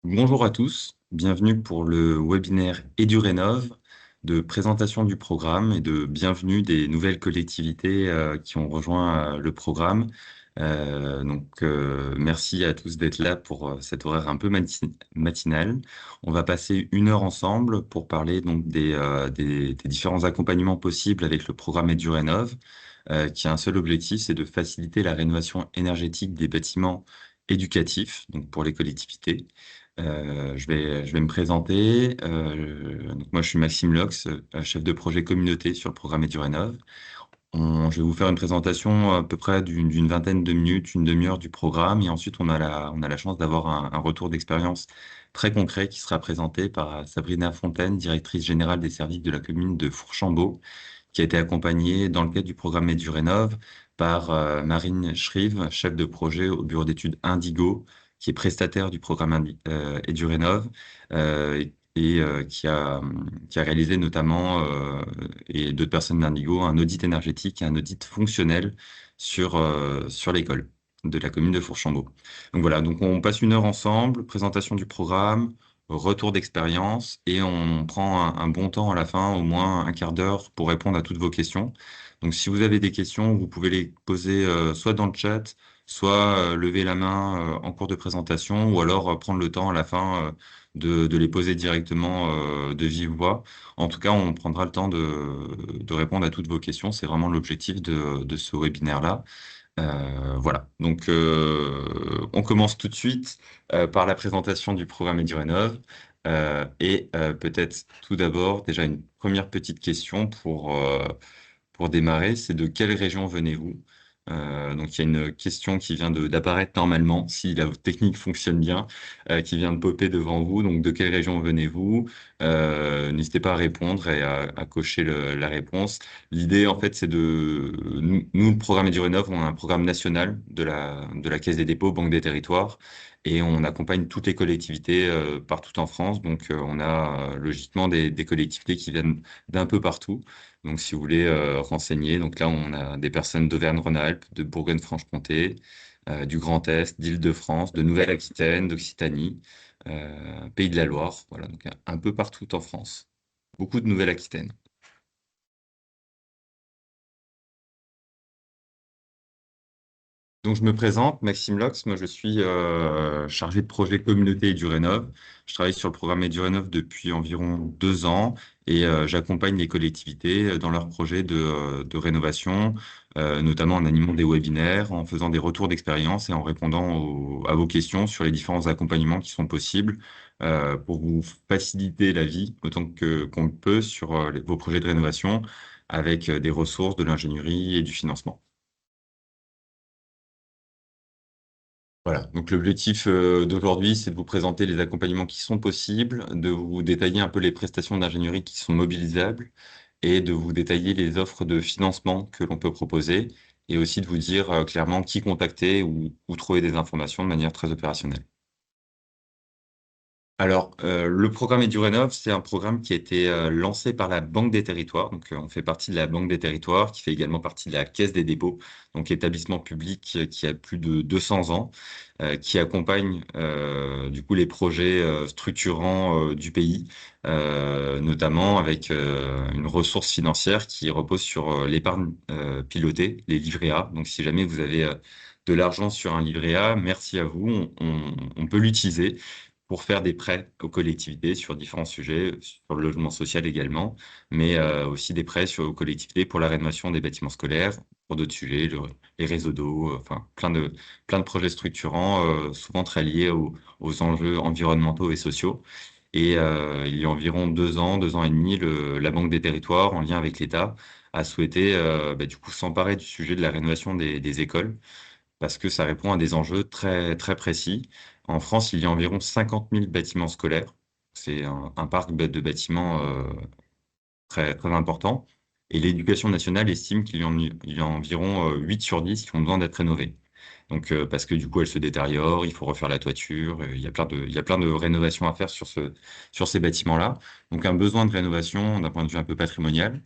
Bonjour à tous, bienvenue pour le webinaire EduRénov de présentation du programme et de bienvenue des nouvelles collectivités qui ont rejoint le programme. Merci à tous d'être là pour cet horaire un peu matinal. On va passer 1 heure ensemble pour parler donc des différents accompagnements possibles avec le programme EduRénov, qui a un seul objectif, c'est de faciliter la rénovation énergétique des bâtiments éducatifs, donc pour les collectivités. Je vais me présenter. Donc moi, je suis Maxime Lox, chef de projet communauté sur le programme EduRénov. Je vais vous faire une présentation à peu près d'une vingtaine de minutes, une demi-heure du programme, et ensuite on a la chance d'avoir un retour d'expérience très concret qui sera présenté par Sabrina Fontaine, directrice générale des services de la commune de Fourchambault, qui a été accompagnée dans le cadre du programme EduRénov par Marine Schrive, chef de projet au bureau d'études Indigo, qui est prestataire du programme EduRénov, qui a réalisé notamment, et d'autres personnes d'Indigo, un audit énergétique et un audit fonctionnel sur l'école de la commune de Fourchambault. Donc voilà, donc on passe 1 heure ensemble, présentation du programme, retour d'expérience, et on prend un bon temps à la fin, au moins un quart d'heure, pour répondre à toutes vos questions. Donc si vous avez des questions, vous pouvez les poser soit dans le chat, soit lever la main en cours de présentation, ou alors prendre le temps à la fin de les poser directement de vive voix. En tout cas, on prendra le temps de répondre à toutes vos questions. C'est vraiment l'objectif de ce webinaire-là. Voilà, donc on commence tout de suite par la présentation du programme EduRénov. Peut-être tout d'abord, déjà une première petite question pour démarrer, c'est de quelle région venez-vous? Donc il y a une question qui vient d'apparaître normalement, si la technique fonctionne bien, qui vient de popper devant vous. Donc de quelle région venez-vous? N'hésitez pas à répondre et à cocher la réponse. L'idée, en fait, c'est nous, le programme EduRénov, on a un programme national de la Caisse des dépôts, Banque des territoires, et on accompagne toutes les collectivités partout en France. Donc on a logiquement des collectivités qui viennent d'un peu partout. Donc, si vous voulez renseigner, donc là, on a des personnes d'Auvergne-Rhône-Alpes, de Bourgogne-Franche-Comté, du Grand Est, d'Île-de-France, de Nouvelle-Aquitaine, d'Occitanie, Pays de la Loire, voilà, donc un peu partout en France. Beaucoup de Nouvelle-Aquitaine. Donc, je me présente, Maxime Lox. Moi, je suis chargé de projet communauté EduRénov. Je travaille sur le programme EduRénov depuis environ 2 ans et j'accompagne les collectivités dans leurs projets de rénovation, notamment en animant des webinaires, en faisant des retours d'expérience et en répondant à vos questions sur les différents accompagnements qui sont possibles pour vous faciliter la vie autant qu'on le peut sur vos projets de rénovation avec des ressources, de l'ingénierie et du financement. Voilà, donc l'objectif d'aujourd'hui, c'est de vous présenter les accompagnements qui sont possibles, de vous détailler un peu les prestations d'ingénierie qui sont mobilisables et de vous détailler les offres de financement que l'on peut proposer et aussi de vous dire clairement qui contacter ou où trouver des informations de manière très opérationnelle. Alors, le programme EduRénov, c'est un programme qui a été lancé par la Banque des Territoires. Donc, on fait partie de la Banque des Territoires, qui fait également partie de la Caisse des dépôts, donc établissement public qui a plus de 200 ans, qui accompagne du coup les projets structurants du pays, notamment avec une ressource financière qui repose sur l'épargne pilotée, les livrets A. Donc, si jamais vous avez de l'argent sur un livret A, merci à vous, on peut l'utiliser pour faire des prêts aux collectivités sur différents sujets, sur le logement social également, mais aussi des prêts aux collectivités pour la rénovation des bâtiments scolaires, pour d'autres sujets, les réseaux d'eau, enfin plein de projets structurants, souvent très liés aux enjeux environnementaux et sociaux. Et il y a environ 2 ans et demi, la Banque des Territoires, en lien avec l'État, a souhaité du coup s'emparer du sujet de la rénovation des écoles parce que ça répond à des enjeux très, très précis. En France, il y a environ 50 000 bâtiments scolaires. C'est un parc de bâtiments très, très important. Et l'éducation nationale estime qu'il y a environ 8 sur 10 qui ont besoin d'être rénovés. Donc, parce que du coup, elles se détériorent, il faut refaire la toiture, il y a plein de rénovations à faire sur ces bâtiments-là. Donc, un besoin de rénovation d'un point de vue un peu patrimonial.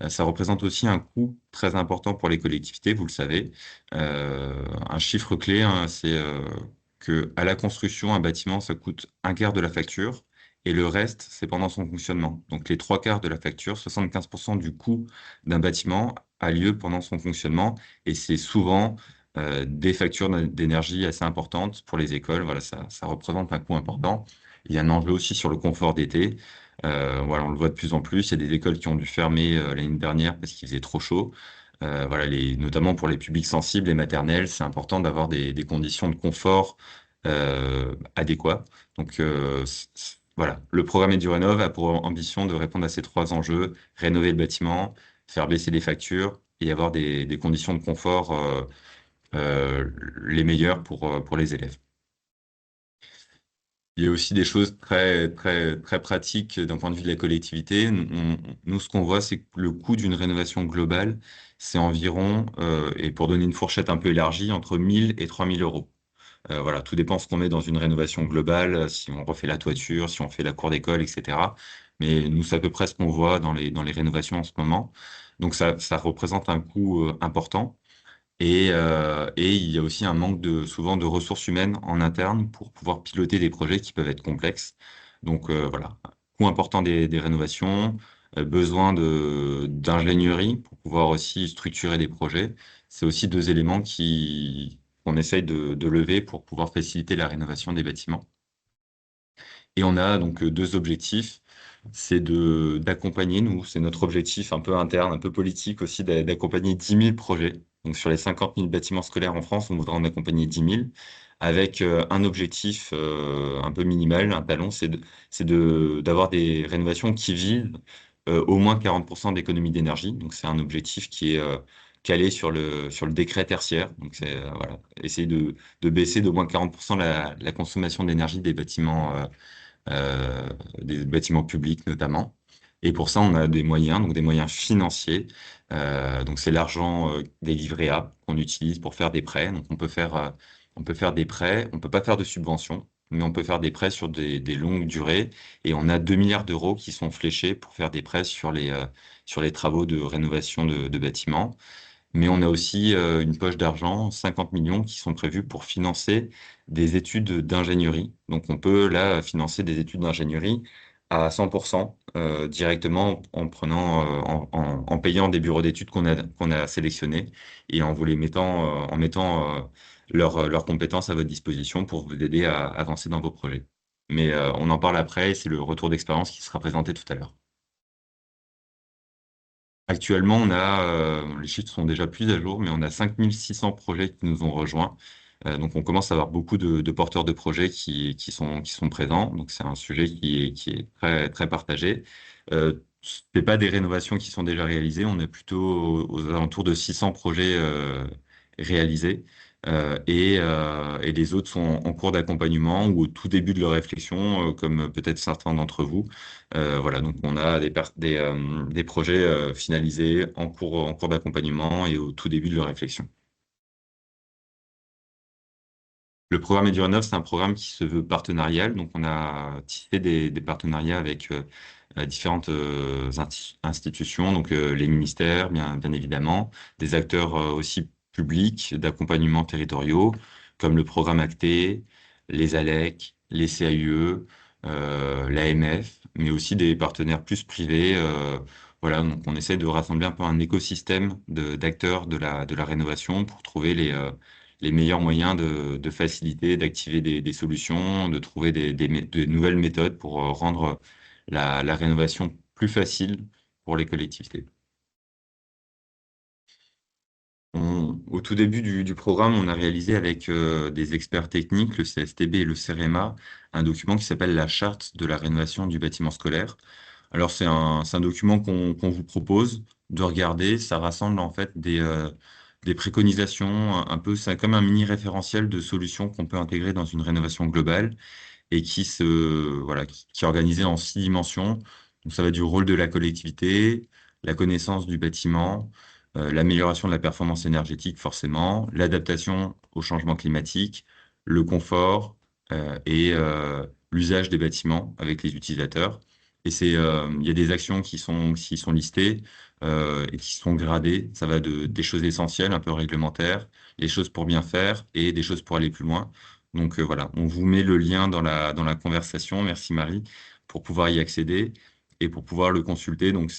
Ça représente aussi un coût très important pour les collectivités, vous le savez. Un chiffre clé, hein, c'est que à la construction, un bâtiment, ça coûte un quart de la facture et le reste, c'est pendant son fonctionnement. Donc les trois quarts de la facture, 75% du coût d'un bâtiment a lieu pendant son fonctionnement et c'est souvent des factures d'énergie assez importantes pour les écoles. Voilà, ça représente un coût important. Il y a un enjeu aussi sur le confort d'été. Voilà, on le voit de plus en plus. Il y a des écoles qui ont dû fermer l'année dernière parce qu'il faisait trop chaud. Voilà, notamment pour les publics sensibles et maternels, c'est important d'avoir des conditions de confort adéquats. Donc voilà, le programme EduRénov a pour ambition de répondre à ces trois enjeux: rénover le bâtiment, faire baisser les factures et avoir des conditions de confort les meilleures pour les élèves. Il y a aussi des choses très, très, très pratiques d'un point de vue de la collectivité. Nous, ce qu'on voit, c'est que le coût d'une rénovation globale, c'est environ, et pour donner une fourchette un peu élargie, entre 1000 et 3000 euros. Voilà, tout dépend ce qu'on met dans une rénovation globale, si on refait la toiture, si on fait la cour d'école, etc. Mais nous, c'est à peu près ce qu'on voit dans les rénovations en ce moment. Donc ça représente un coût important. Et il y a aussi un manque souvent de ressources humaines en interne pour pouvoir piloter des projets qui peuvent être complexes. Donc voilà, coût important des rénovations, besoin d'ingénierie pour pouvoir aussi structurer des projets. C'est aussi deux éléments qu'on essaye de lever pour pouvoir faciliter la rénovation des bâtiments. Et on a donc deux objectifs. C'est d'accompagner, nous, c'est notre objectif un peu interne, un peu politique aussi, d'accompagner 10 000 projets. Donc sur les 50 000 bâtiments scolaires en France, on voudra en accompagner 10 000, avec un objectif un peu minimal, un talon, d'avoir des rénovations qui visent au moins 40% d'économie d'énergie. Donc c'est un objectif qui est calé sur le décret tertiaire. Donc c'est voilà, essayer de baisser d'au moins 40% la consommation d'énergie des bâtiments publics notamment. Et pour ça, on a des moyens, donc des moyens financiers. Donc c'est l'argent des livrets A qu'on utilise pour faire des prêts. Donc on peut faire des prêts, on peut pas faire de subventions, mais on peut faire des prêts sur des longues durées. Et on a 2 milliards d'euros qui sont fléchés pour faire des prêts sur les travaux de rénovation de bâtiments. Mais on a aussi une poche d'argent, 50 millions, qui sont prévus pour financer des études d'ingénierie. Donc on peut là financer des études d'ingénierie à 100% directement en prenant, en payant des bureaux d'études qu'on a sélectionnés et en vous les mettant, en mettant leurs compétences à votre disposition pour vous aider à avancer dans vos projets. Mais on en parle après, et c'est le retour d'expérience qui sera présenté tout à l'heure. Actuellement, les chiffres sont déjà plus à jour, mais on a 5600 projets qui nous ont rejoints. Donc, on commence à avoir beaucoup de porteurs de projets qui sont présents. Donc, c'est un sujet qui est très, très partagé. C'est pas des rénovations qui sont déjà réalisées. On est plutôt aux alentours de 600 projets réalisés. Et les autres sont en cours d'accompagnement ou au tout début de leur réflexion, comme peut-être certains d'entre vous. Voilà, donc on a des projets finalisés en cours d'accompagnement et au tout début de leur réflexion. Le programme EduRénov, c'est un programme qui se veut partenarial, donc on a tissé des partenariats avec différentes institutions, donc les ministères, bien évidemment, des acteurs aussi publics d'accompagnement territoriaux, comme le programme ACTE, les ALEC, les CAUE, l'AMF, mais aussi des partenaires plus privés. Voilà, donc on essaie de rassembler un peu un écosystème d'acteurs de la rénovation pour trouver les meilleurs moyens de faciliter, d'activer des solutions, de trouver de nouvelles méthodes pour rendre la rénovation plus facile pour les collectivités. Au tout début du programme, on a réalisé avec des experts techniques, le CSTB et le CEREMA, un document qui s'appelle la Charte de la rénovation du bâtiment scolaire. Alors, c'est un document qu'on vous propose de regarder. Ça rassemble en fait des préconisations, un peu, c'est comme un mini référentiel de solutions qu'on peut intégrer dans une rénovation globale et voilà, qui est organisé en 6 dimensions. Donc, ça va du rôle de la collectivité, la connaissance du bâtiment, l'amélioration de la performance énergétique, forcément, l'adaptation au changement climatique, le confort, et l'usage des bâtiments avec les utilisateurs. Et il y a des actions qui sont listées et qui sont gradées. Ça va des choses essentielles, un peu réglementaires, les choses pour bien faire et des choses pour aller plus loin. Donc voilà, on vous met le lien dans la conversation, merci Marie, pour pouvoir y accéder et pour pouvoir le consulter. Donc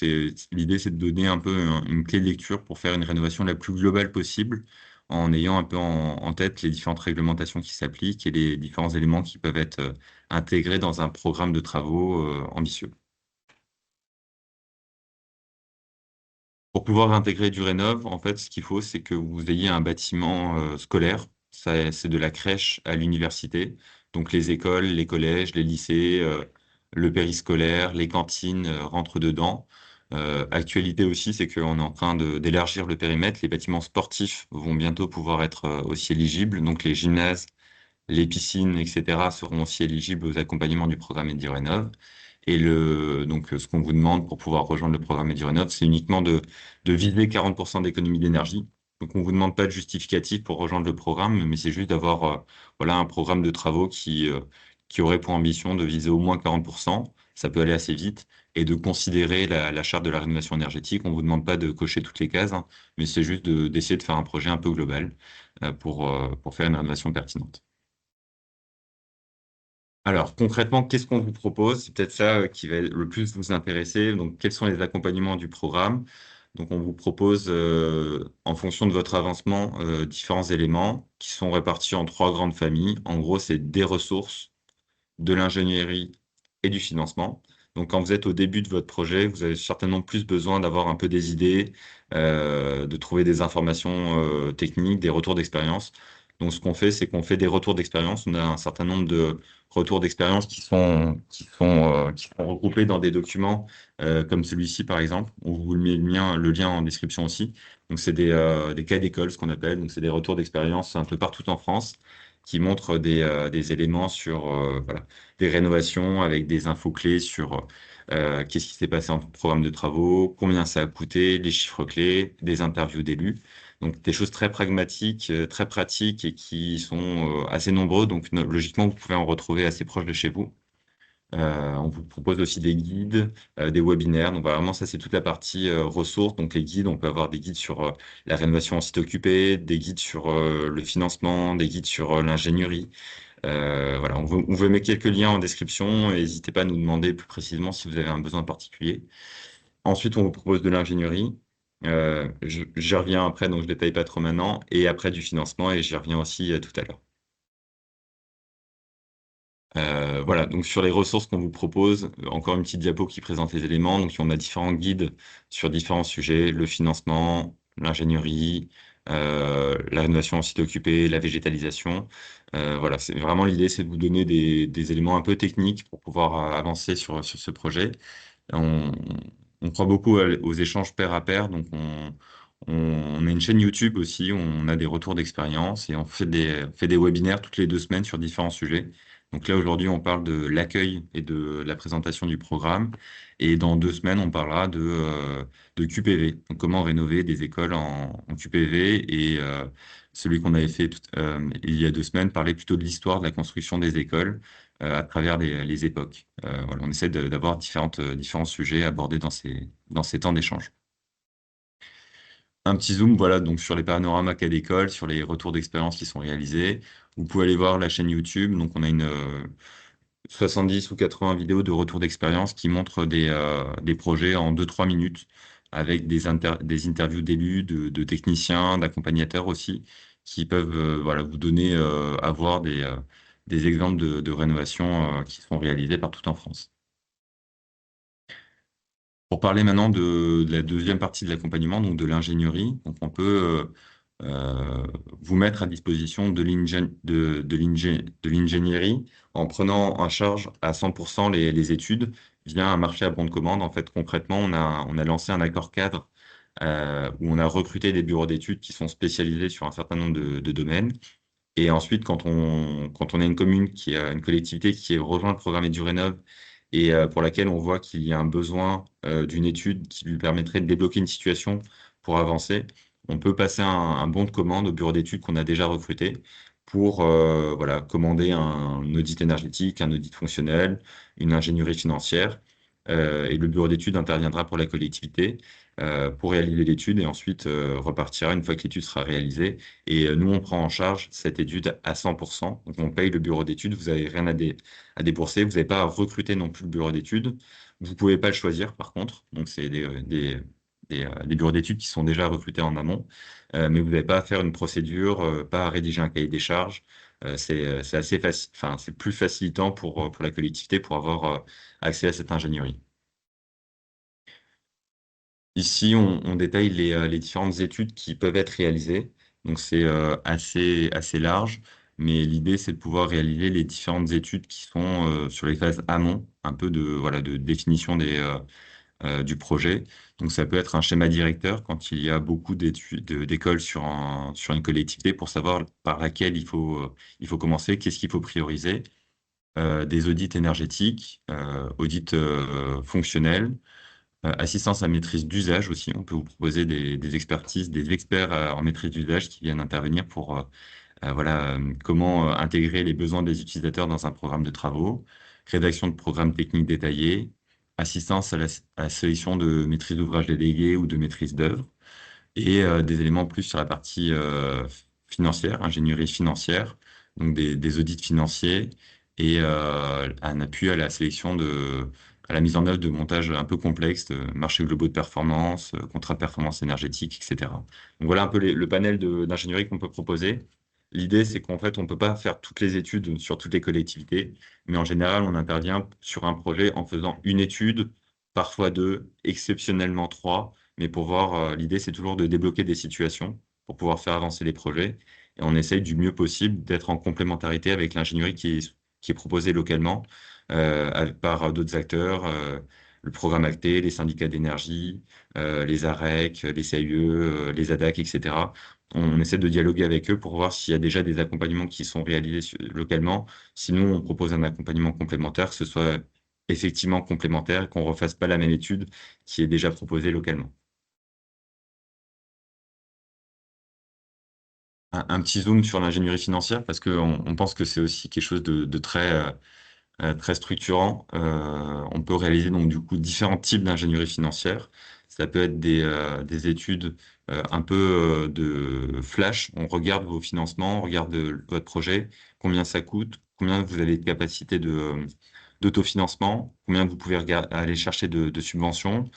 l'idée, c'est de donner un peu une clé de lecture pour faire une rénovation la plus globale possible, en ayant un peu en tête les différentes réglementations qui s'appliquent et les différents éléments qui peuvent être intégrés dans un programme de travaux ambitieux. Pour pouvoir intégrer du rénov, en fait, ce qu'il faut, c'est que vous ayez un bâtiment scolaire. C'est de la crèche à l'université. Donc les écoles, les collèges, les lycées, le périscolaire, les cantines rentrent dedans. Actualité aussi, c'est qu'on est en train d'élargir le périmètre. Les bâtiments sportifs vont bientôt pouvoir être aussi éligibles. Donc les gymnases, les piscines, etc., seront aussi éligibles aux accompagnements du programme EduRénov. Et ce qu'on vous demande pour pouvoir rejoindre le programme EduRénov, c'est uniquement de viser 40% d'économie d'énergie. Donc, on vous demande pas de justificatif pour rejoindre le programme, mais c'est juste d'avoir, voilà, un programme de travaux qui aurait pour ambition de viser au moins 40%. Ça peut aller assez vite et de considérer la charte de la rénovation énergétique. On vous demande pas de cocher toutes les cases, hein, mais c'est juste d'essayer de faire un projet un peu global, pour faire une rénovation pertinente. Alors, concrètement, qu'est-ce qu'on vous propose? C'est peut-être ça qui va le plus vous intéresser. Donc, quels sont les accompagnements du programme? Donc, on vous propose, en fonction de votre avancement, différents éléments qui sont répartis en trois grandes familles. En gros, c'est des ressources, de l'ingénierie et du financement. Donc, quand vous êtes au début de votre projet, vous avez certainement plus besoin d'avoir un peu des idées, de trouver des informations techniques, des retours d'expérience. Donc, ce qu'on fait, c'est qu'on fait des retours d'expérience. On a un certain nombre de retours d'expérience qui sont regroupés dans des documents comme celui-ci, par exemple. On vous met le lien en description aussi. Donc, c'est des cas d'école, ce qu'on appelle. Donc, c'est des retours d'expérience un peu partout en France qui montrent des éléments sur voilà, des rénovations avec des infos clés sur qu'est-ce qui s'est passé en programme de travaux, combien ça a coûté, les chiffres clés, des interviews d'élus. Donc des choses très pragmatiques, très pratiques et qui sont assez nombreux. Donc logiquement, vous pouvez en retrouver assez proche de chez vous. On vous propose aussi des guides, des webinaires. Donc vraiment, ça c'est toute la partie ressources. Donc les guides, on peut avoir des guides sur la rénovation en site occupé, des guides sur le financement, des guides sur l'ingénierie. Voilà, on vous met quelques liens en description. N'hésitez pas à nous demander plus précisément si vous avez un besoin particulier. Ensuite, on vous propose de l'ingénierie. J'y reviens après, donc je détaille pas trop maintenant. Et après du financement, et j'y reviens aussi tout à l'heure. Voilà, donc sur les ressources qu'on vous propose, encore une petite diapo qui présente les éléments. Donc on a différents guides sur différents sujets, le financement, l'ingénierie, la rénovation en site occupé, la végétalisation. Voilà, c'est vraiment l'idée, c'est de vous donner des éléments un peu techniques pour pouvoir avancer sur ce projet. On, on croit beaucoup aux échanges pair à pair, donc on a une chaîne YouTube aussi, où on a des retours d'expérience et on fait des webinaires toutes les 2 semaines sur différents sujets. Donc là, aujourd'hui, on parle de l'accueil et de la présentation du programme. Et dans 2 semaines, on parlera de QPV, donc comment rénover des écoles en QPV. Et celui qu'on avait fait il y a 2 semaines parlait plutôt de l'histoire de la construction des écoles à travers les époques. Voilà, on essaie d'avoir différents sujets abordés dans ces temps d'échange. Un petit zoom, voilà, donc sur les panoramas cas d'école, sur les retours d'expérience qui sont réalisés. Vous pouvez aller voir la chaîne YouTube. Donc, on a une 70 ou 80 vidéos de retours d'expérience qui montrent des projets en 2-3 minutes avec des interviews d'élus, de techniciens, d'accompagnateurs aussi, qui peuvent voilà, vous donner à voir des exemples de rénovation qui sont réalisés partout en France. Pour parler maintenant de la deuxième partie de l'accompagnement, donc de l'ingénierie, donc on peut vous mettre à disposition de l'ingénierie en prenant en charge à 100% les études via un marché à bon de commande. En fait, concrètement, on a lancé un accord cadre où on a recruté des bureaux d'études qui sont spécialisés sur un certain nombre de domaines. Et ensuite, quand on a une commune qui a une collectivité qui rejoint le programme EduRénov et pour laquelle on voit qu'il y a un besoin d'une étude qui lui permettrait de débloquer une situation pour avancer, on peut passer un bon de commande au bureau d'études qu'on a déjà recruté pour voilà, commander un audit énergétique, un audit fonctionnel, une ingénierie financière. et le bureau d'études interviendra pour la collectivité pour réaliser l'étude et ensuite repartira une fois que l'étude sera réalisée. Et nous, on prend en charge cette étude à 100%. Donc, on paye le bureau d'études, vous n'avez rien à débourser, vous n'avez pas à recruter non plus le bureau d'études. Vous ne pouvez pas le choisir, par contre. Donc, c'est des bureaux d'études qui sont déjà recrutés en amont. Mais vous n'avez pas à faire une procédure, pas à rédiger un cahier des charges. C'est assez facile, enfin, c'est plus facilitant pour la collectivité pour avoir accès à cette ingénierie. Ici, on détaille les différentes études qui peuvent être réalisées. Donc, c'est assez large, mais l'idée, c'est de pouvoir réaliser les différentes études qui sont sur les phases amont, un peu voilà, de définition du projet. Donc, ça peut être un schéma directeur quand il y a beaucoup d'écoles sur une collectivité pour savoir par laquelle il faut commencer, qu'est-ce qu'il faut prioriser. Des audits énergétiques, audits fonctionnels, assistance à maîtrise d'usage aussi. On peut vous proposer des expertises, des experts en maîtrise d'usage qui viennent intervenir pour voilà, comment intégrer les besoins des utilisateurs dans un programme de travaux, rédaction de programmes techniques détaillés, assistance à la sélection de maîtrise d'ouvrage délégué ou de maîtrise d'œuvre, et des éléments plus sur la partie financière, ingénierie financière, donc des audits financiers et un appui à la à la mise en œuvre de montages un peu complexes, marchés globaux de performance, contrats de performance énergétique, etc. Donc voilà un peu le panel d'ingénierie qu'on peut proposer. L'idée, c'est qu'en fait, on ne peut pas faire toutes les études sur toutes les collectivités, mais en général, on intervient sur un projet en faisant une étude, parfois deux, exceptionnellement trois, mais pour voir, l'idée, c'est toujours de débloquer des situations pour pouvoir faire avancer les projets. Et on essaye du mieux possible d'être en complémentarité avec l'ingénierie qui est proposée localement par d'autres acteurs, le programme ACTE, les syndicats d'énergie, les AREC, les CAIE, les ADAC, etc. On essaie de dialoguer avec eux pour voir s'il y a déjà des accompagnements qui sont réalisés localement. Sinon, on propose un accompagnement complémentaire, que ce soit effectivement complémentaire et qu'on ne refasse pas la même étude qui est déjà proposée localement. Un petit zoom sur l'ingénierie financière parce qu'on pense que c'est aussi quelque chose de très structurant. On peut réaliser donc du coup différents types d'ingénierie financière. Ça peut être des études un peu de flash. On regarde vos financements, on regarde votre projet, combien ça coûte, combien vous avez de capacité d'autofinancement, combien vous pouvez aller chercher de subventions,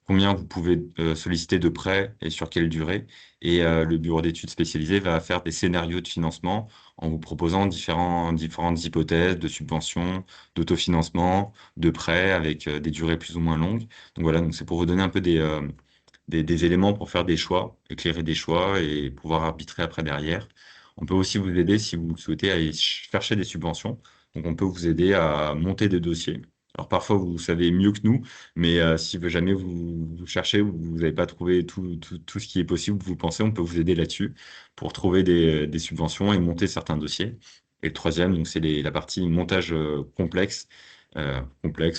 combien vous pouvez solliciter de prêts et sur quelle durée. Et le bureau d'études spécialisé va faire des scénarios de financement en vous proposant différentes hypothèses de subventions, d'autofinancement, de prêts avec des durées plus ou moins longues. Donc voilà, donc c'est pour vous donner un peu des éléments pour faire des choix, éclairer des choix et pouvoir arbitrer après derrière. On peut aussi vous aider si vous souhaitez aller chercher des subventions. Donc on peut vous aider à monter des dossiers. Alors parfois vous savez mieux que nous, mais si jamais vous cherchez ou vous n'avez pas trouvé tout ce qui est possible, vous pensez, on peut vous aider là-dessus pour trouver des subventions et monter certains dossiers. Et le troisième, donc c'est la partie montage complexe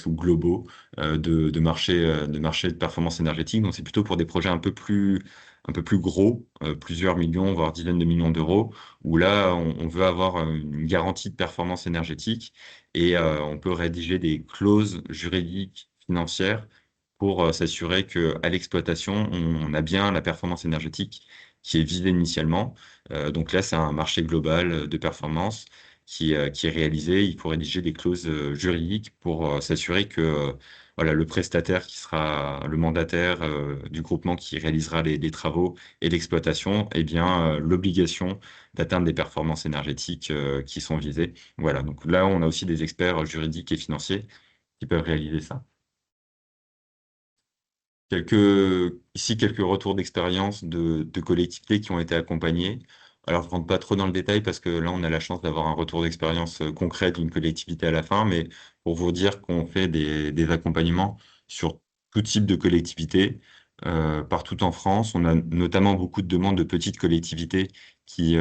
ou globaux de marché de performance énergétique. Donc, c'est plutôt pour des projets un peu plus gros, plusieurs millions, voire dizaines de millions d'euros, où là, on veut avoir une garantie de performance énergétique et on peut rédiger des clauses juridiques, financières pour s'assurer qu'à l'exploitation, on a bien la performance énergétique qui est visée initialement. Donc là, c'est un marché global de performance qui est réalisé. Il faut rédiger des clauses juridiques pour s'assurer que voilà, le prestataire qui sera le mandataire du groupement qui réalisera les travaux et l'exploitation, eh bien, l'obligation d'atteindre des performances énergétiques qui sont visées. Voilà, donc là, on a aussi des experts juridiques et financiers qui peuvent réaliser ça. Quelques retours d'expérience de collectivités qui ont été accompagnées. Alors, je ne rentre pas trop dans le détail parce que là, on a la chance d'avoir un retour d'expérience concret d'une collectivité à la fin, mais pour vous dire qu'on fait des accompagnements sur tout type de collectivité partout en France. On a notamment beaucoup de demandes de petites collectivités qui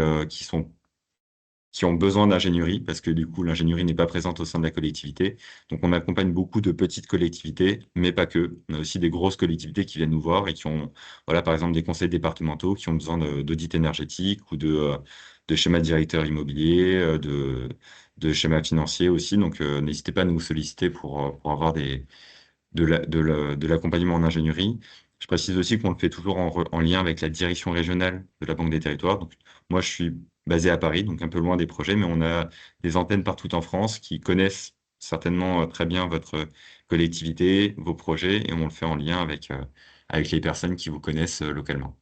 ont besoin d'ingénierie, parce que du coup, l'ingénierie n'est pas présente au sein de la collectivité. Donc, on accompagne beaucoup de petites collectivités, mais pas que. On a aussi des grosses collectivités qui viennent nous voir et qui ont, voilà, par exemple, des conseils départementaux qui ont besoin d'audit énergétique ou de schéma directeur immobilier, de schéma financier aussi. Donc, n'hésitez pas à nous solliciter pour avoir de l'accompagnement en ingénierie. Je précise aussi qu'on le fait toujours en lien avec la direction régionale de la Banque des Territoires. Donc, moi, je suis basé à Paris, donc un peu loin des projets, mais on a des antennes partout en France qui connaissent certainement très bien votre collectivité, vos projets, et on le fait en lien avec les personnes qui vous connaissent localement.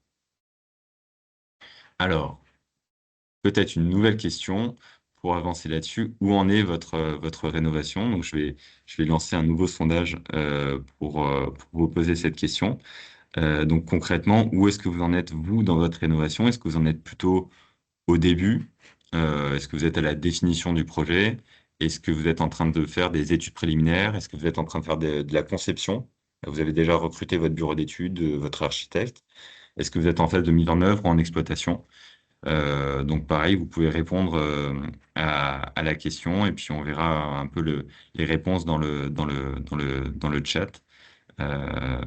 Alors, peut-être une nouvelle question pour avancer là-dessus. Où en est votre rénovation? Donc, je vais lancer un nouveau sondage pour vous poser cette question. Donc, concrètement, où est-ce que vous en êtes, vous, dans votre rénovation? Est-ce que vous en êtes plutôt au début? Est-ce que vous êtes à la définition du projet? Est-ce que vous êtes en train de faire des études préliminaires? Est-ce que vous êtes en train de faire de la conception? Vous avez déjà recruté votre bureau d'études, votre architecte? Est-ce que vous êtes en phase de mise en œuvre ou en exploitation? Donc pareil, vous pouvez répondre à la question et puis on verra un peu les réponses dans le chat. Euh,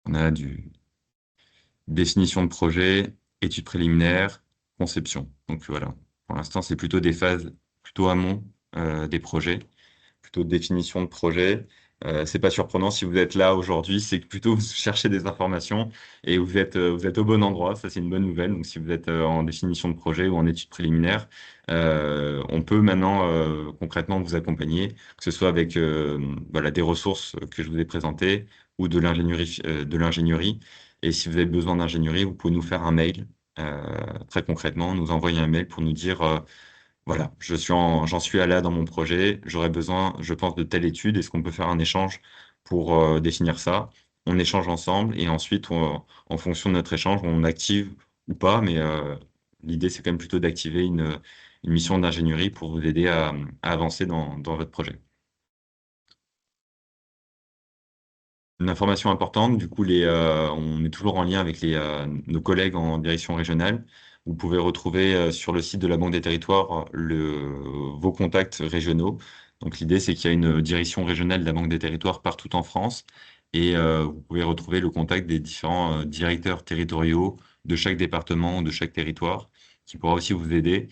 on a du définition de projet, études préliminaires, conception. Donc voilà, pour l'instant, c'est plutôt des phases plutôt amont des projets, plutôt de définition de projet. C'est pas surprenant si vous êtes là aujourd'hui, c'est que plutôt vous cherchez des informations et vous êtes au bon endroit. Ça, c'est une bonne nouvelle. Donc, si vous êtes en définition de projet ou en études préliminaires, on peut maintenant concrètement vous accompagner, que ce soit avec voilà, des ressources que je vous ai présentées ou de l'ingénierie. Et si vous avez besoin d'ingénierie, vous pouvez nous faire un mail. Très concrètement, nous envoyer un mail pour nous dire voilà, j'en suis à là dans mon projet, j'aurais besoin, je pense, de telle étude, est-ce qu'on peut faire un échange pour définir ça? On échange ensemble et ensuite, en fonction de notre échange, on active ou pas, mais l'idée, c'est quand même plutôt d'activer une mission d'ingénierie pour vous aider à avancer dans votre projet. Une information importante, du coup, on est toujours en lien avec nos collègues en direction régionale. Vous pouvez retrouver sur le site de la Banque des Territoires vos contacts régionaux. Donc l'idée, c'est qu'il y a une direction régionale de la Banque des Territoires partout en France et vous pouvez retrouver le contact des différents directeurs territoriaux de chaque département, de chaque territoire, qui pourra aussi vous aider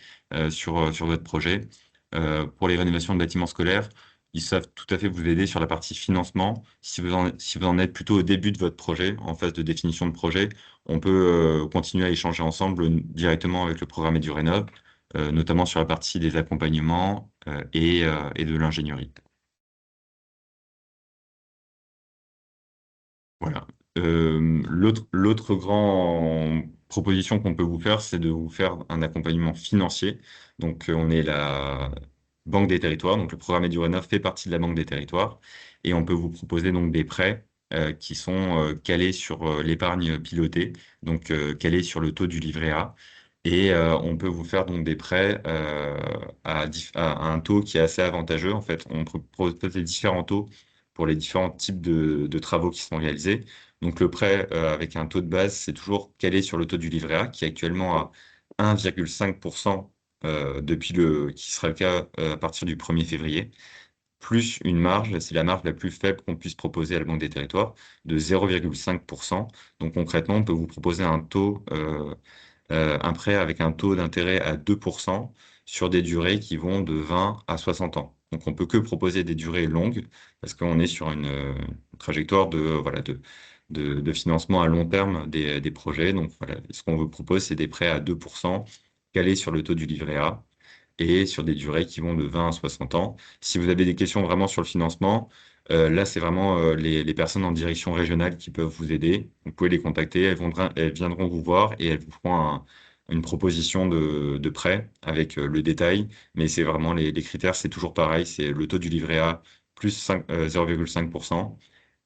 sur votre projet. Pour les rénovations de bâtiments scolaires, ils savent tout à fait vous aider sur la partie financement. Si vous en êtes plutôt au début de votre projet, en phase de définition de projet, on peut continuer à échanger ensemble directement avec le programme EduRénov, notamment sur la partie des accompagnements et de l'ingénierie. Voilà. L'autre grand proposition qu'on peut vous faire, c'est de vous faire un accompagnement financier. Donc, on est la Banque des Territoires. Donc, le programme EduRénov fait partie de la Banque des Territoires. Et on peut vous proposer donc des prêts qui sont calés sur l'épargne pilotée, donc calés sur le taux du livret A. Et on peut vous faire donc des prêts à un taux qui est assez avantageux. En fait, on propose des différents taux pour les différents types de travaux qui sont réalisés. Donc le prêt avec un taux de base, c'est toujours calé sur le taux du livret A, qui est actuellement à 1,5% qui sera le cas à partir du 1er février, plus une marge, c'est la marge la plus faible qu'on puisse proposer à la Banque des Territoires, de 0,5%. Donc concrètement, on peut vous proposer un prêt avec un taux d'intérêt à 2% sur des durées qui vont de 20 à 60 ans. Donc, on peut que proposer des durées longues parce qu'on est sur une trajectoire voilà, de financement à long terme des projets. Donc, voilà, ce qu'on vous propose, c'est des prêts à 2% calés sur le taux du livret A et sur des durées qui vont de 20 à 60 ans. Si vous avez des questions vraiment sur le financement, là, c'est vraiment les personnes en direction régionale qui peuvent vous aider. Vous pouvez les contacter, elles viendront vous voir et elles vous feront une proposition de prêt avec le détail. Mais c'est vraiment les critères, c'est toujours pareil, c'est le taux du livret A plus 0,5%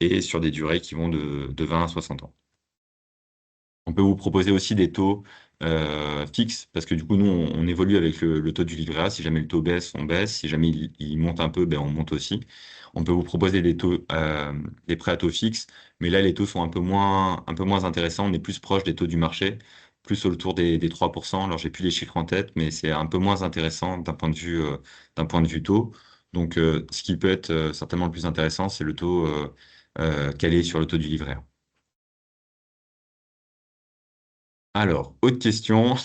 et sur des durées qui vont de 20 à 60 ans. On peut vous proposer aussi des taux fixes, parce que du coup, nous, on évolue avec le taux du livret A. Si jamais le taux baisse, on baisse. Si jamais il monte un peu, ben, on monte aussi. On peut vous proposer des prêts à taux fixes, mais là, les taux sont un peu moins intéressants. On est plus proche des taux du marché, plus autour des 3%. Alors, j'ai plus les chiffres en tête, mais c'est un peu moins intéressant d'un point de vue taux. Donc, ce qui peut être certainement le plus intéressant, c'est le taux calé sur le taux du livret A. Alors, autre question,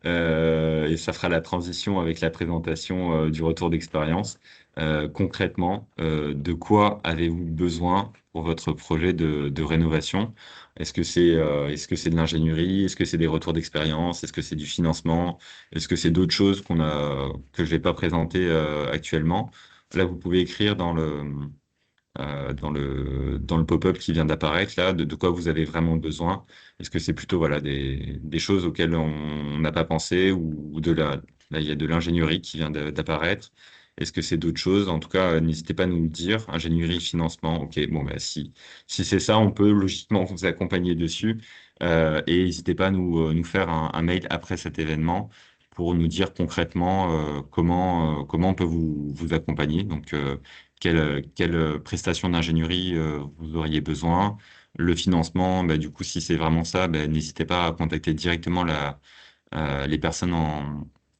et ça fera la transition avec la présentation du retour d'expérience. Concrètement, de quoi avez-vous besoin pour votre projet de rénovation? Est-ce que c'est de l'ingénierie? Est-ce que c'est des retours d'expérience? Est-ce que c'est du financement? Est-ce que c'est d'autres choses que je vais pas présenter actuellement? Là, vous pouvez écrire dans le pop-up qui vient d'apparaître, là, de quoi vous avez vraiment besoin. Est-ce que c'est plutôt voilà, des choses auxquelles on n'a pas pensé ou là, il y a de l'ingénierie qui vient d'apparaître. Est-ce que c'est d'autres choses? En tout cas, n'hésitez pas à nous le dire. Ingénierie, financement, ok, bon, bah, si c'est ça, on peut logiquement vous accompagner dessus. Et n'hésitez pas à nous faire un mail après cet événement pour nous dire concrètement comment on peut vous accompagner. Donc, quelle prestation d'ingénierie vous auriez besoin. Le financement, bah, du coup, si c'est vraiment ça, bah, n'hésitez pas à contacter directement les personnes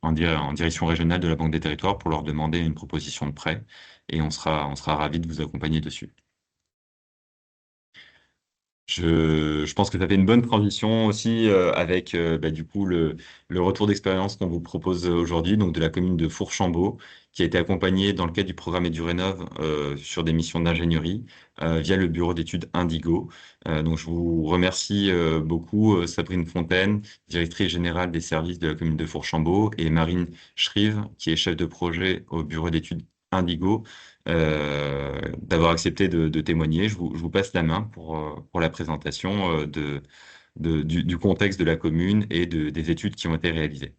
en direction régionale de la Banque des Territoires pour leur demander une proposition de prêt et on sera ravis de vous accompagner dessus. Je pense que ça fait une bonne transition aussi avec bah, du coup le retour d'expérience qu'on vous propose aujourd'hui, donc de la commune de Fourchambault, qui a été accompagnée dans le cadre du programme EduRénov sur des missions d'ingénierie via le bureau d'études Indigo. Donc je vous remercie beaucoup Sabrine Fontaine, directrice générale des services de la commune de Fourchambault, et Marine Schrive, qui est chef de projet au bureau d'études Indigo d'avoir accepté de témoigner. Je vous passe la main pour la présentation du contexte de la commune et des études qui ont été réalisées.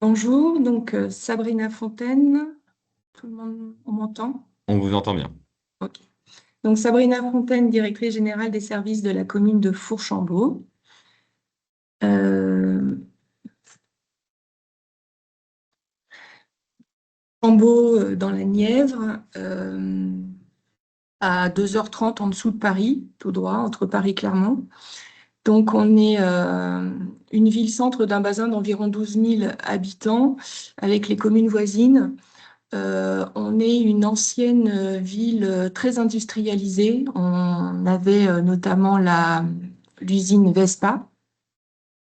Bonjour, donc Sabrina Fontaine, tout le monde, on m'entend? On vous entend bien. Ok. Donc Sabrina Fontaine, directrice générale des services de la commune de Fourchambault. Euh, Fourchambault dans la Nièvre, à 2h30 en dessous de Paris, tout droit, entre Paris et Clermont. Donc on est une ville-centre d'un bassin d'environ 12 000 habitants avec les communes voisines. On est une ancienne ville très industrialisée. On avait notamment l'usine Vespa.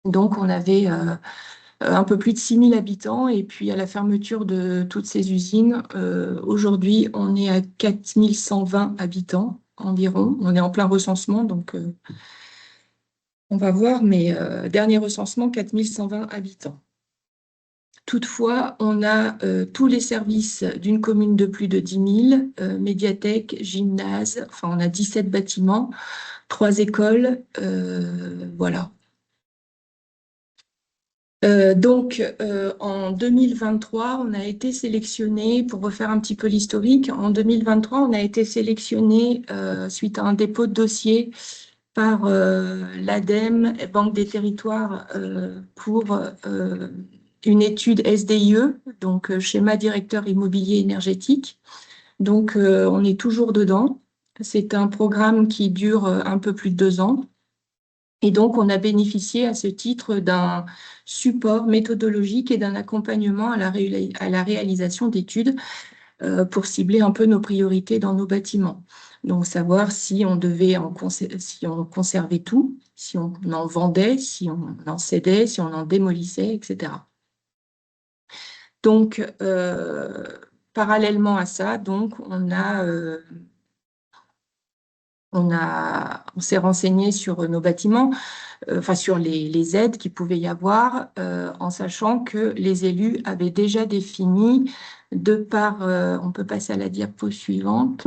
Donc, on avait un peu plus de 6 000 habitants. Et puis, à la fermeture de toutes ces usines, aujourd'hui, on est à 4 120 habitants environ. On est en plein recensement, donc on va voir. Mais dernier recensement, 4 120 habitants. Toutefois, on a tous les services d'une commune de plus de 10 000, médiathèque, gymnase, enfin on a 17 bâtiments, 3 écoles, voilà. En 2023, on a été sélectionné, pour refaire un petit peu l'historique, en 2023, on a été sélectionné suite à un dépôt de dossier par l'ADEME, Banque des Territoires, pour une étude SDIE, donc schéma directeur immobilier énergétique. Donc, on est toujours dedans. C'est un programme qui dure un peu plus de 2 ans. Et donc, on a bénéficié à ce titre d'un support méthodologique et d'un accompagnement à la réalisation d'études pour cibler un peu nos priorités dans nos bâtiments. Donc, savoir si on devait si on conservait tout, si on en vendait, si on en cédait, si on en démolissait, etc. Donc, parallèlement à ça, donc, on s'est renseigné sur nos bâtiments, enfin sur les aides qu'il pouvait y avoir, en sachant que les élus avaient déjà défini, on peut passer à la diapo suivante.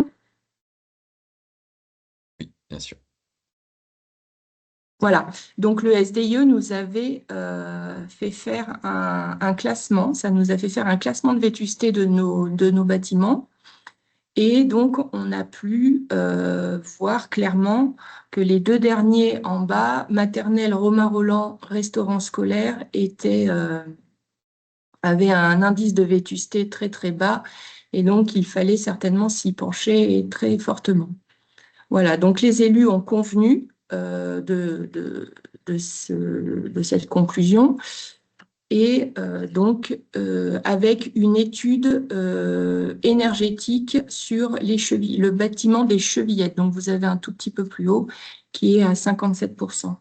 Oui, bien sûr. Voilà, donc le SDIE nous avait fait faire un classement, ça nous a fait faire un classement de vétusté de nos bâtiments. Et donc, on a pu voir clairement que les deux derniers en bas, maternelle Romain Roland, restaurant scolaire, avaient un indice de vétusté très très bas. Et donc, il fallait certainement s'y pencher et très fortement. Voilà, donc les élus ont convenu de cette conclusion. et donc avec une étude énergétique sur les chevilles, le bâtiment des Chevillettes. Donc vous avez un tout petit peu plus haut qui est à 57%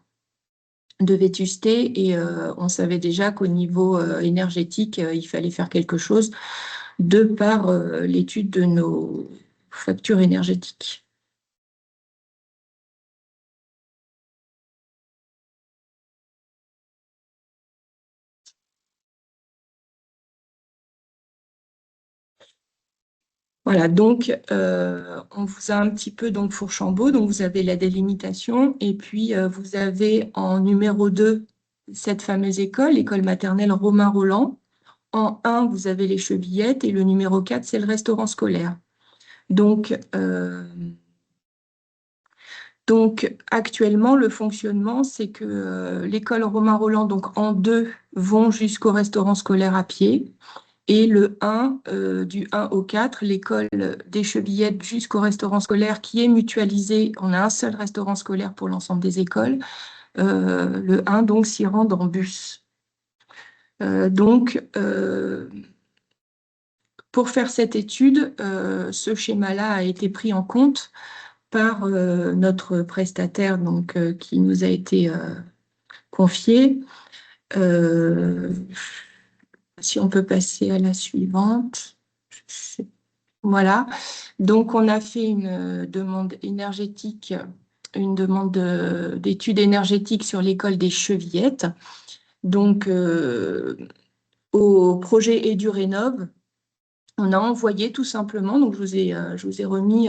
de vétusté et on savait déjà qu'au niveau énergétique, il fallait faire quelque chose de par l'étude de nos factures énergétiques. Voilà, donc on vous a un petit peu donc Fourchambault, donc vous avez la délimitation, et puis vous avez en numéro 2 cette fameuse école, l'école maternelle Romain Roland. En 1, vous avez les Chevillettes, et le numéro 4, c'est le restaurant scolaire. Donc, actuellement, le fonctionnement, c'est que l'école Romain Roland, donc en 2, vont jusqu'au restaurant scolaire à pied. Et le 1, du 1 au 4, l'école des Chevillettes jusqu'au restaurant scolaire qui est mutualisé. On a un seul restaurant scolaire pour l'ensemble des écoles. Le 1, donc, s'y rend en bus. Donc, pour faire cette étude, ce schéma-là a été pris en compte par notre prestataire donc, qui nous a été confié. Si on peut passer à la suivante. Voilà. Donc, on a fait une demande énergétique, une demande d'études énergétiques sur l'école des Chevillettes. Donc, au projet EduRénov', on a envoyé tout simplement, donc je vous ai remis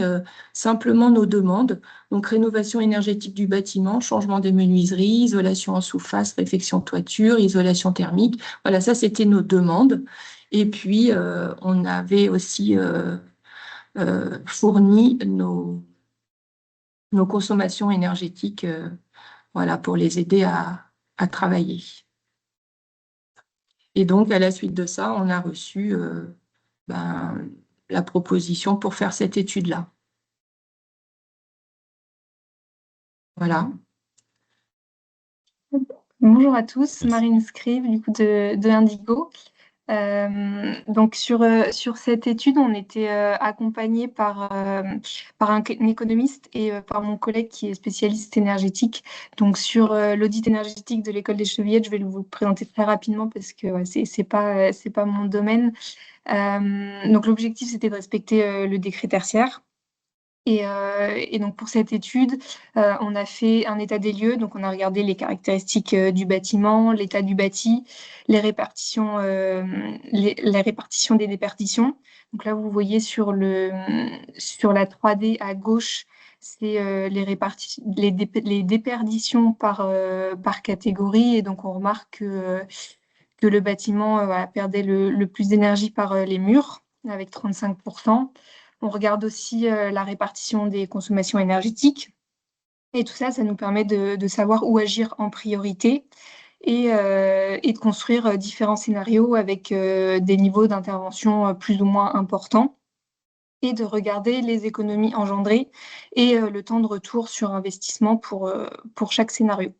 simplement nos demandes. Donc, rénovation énergétique du bâtiment, changement des menuiseries, isolation en sous-face, réfection toiture, isolation thermique. Voilà, ça, c'était nos demandes. Et puis, on avait aussi fourni nos consommations énergétiques voilà, pour les aider à travailler. Et donc, à la suite de ça, on a reçu ben, la proposition pour faire cette étude-là. Voilà. Bonjour à tous, Merci. Marine Scribe du coup de Indigo. Donc sur cette étude, on était accompagné par un économiste et par mon collègue qui est spécialiste énergétique. Donc sur l'audit énergétique de l'école des Chevillettes, je vais vous le présenter très rapidement parce que c'est pas mon domaine. Donc l'objectif c'était de respecter le décret tertiaire. Et donc pour cette étude, on a fait un état des lieux. Donc on a regardé les caractéristiques du bâtiment, l'état du bâti, les répartitions, la répartition des déperditions. Donc là, vous voyez sur la 3D à gauche, c'est les déperditions par catégorie. Et donc on remarque que le bâtiment voilà, perdait le plus d'énergie par les murs, avec 35%. On regarde aussi la répartition des consommations énergétiques. Et tout ça, ça nous permet de savoir où agir en priorité et de construire différents scénarios avec des niveaux d'intervention plus ou moins importants et de regarder les économies engendrées et le temps de retour sur investissement pour chaque scénario.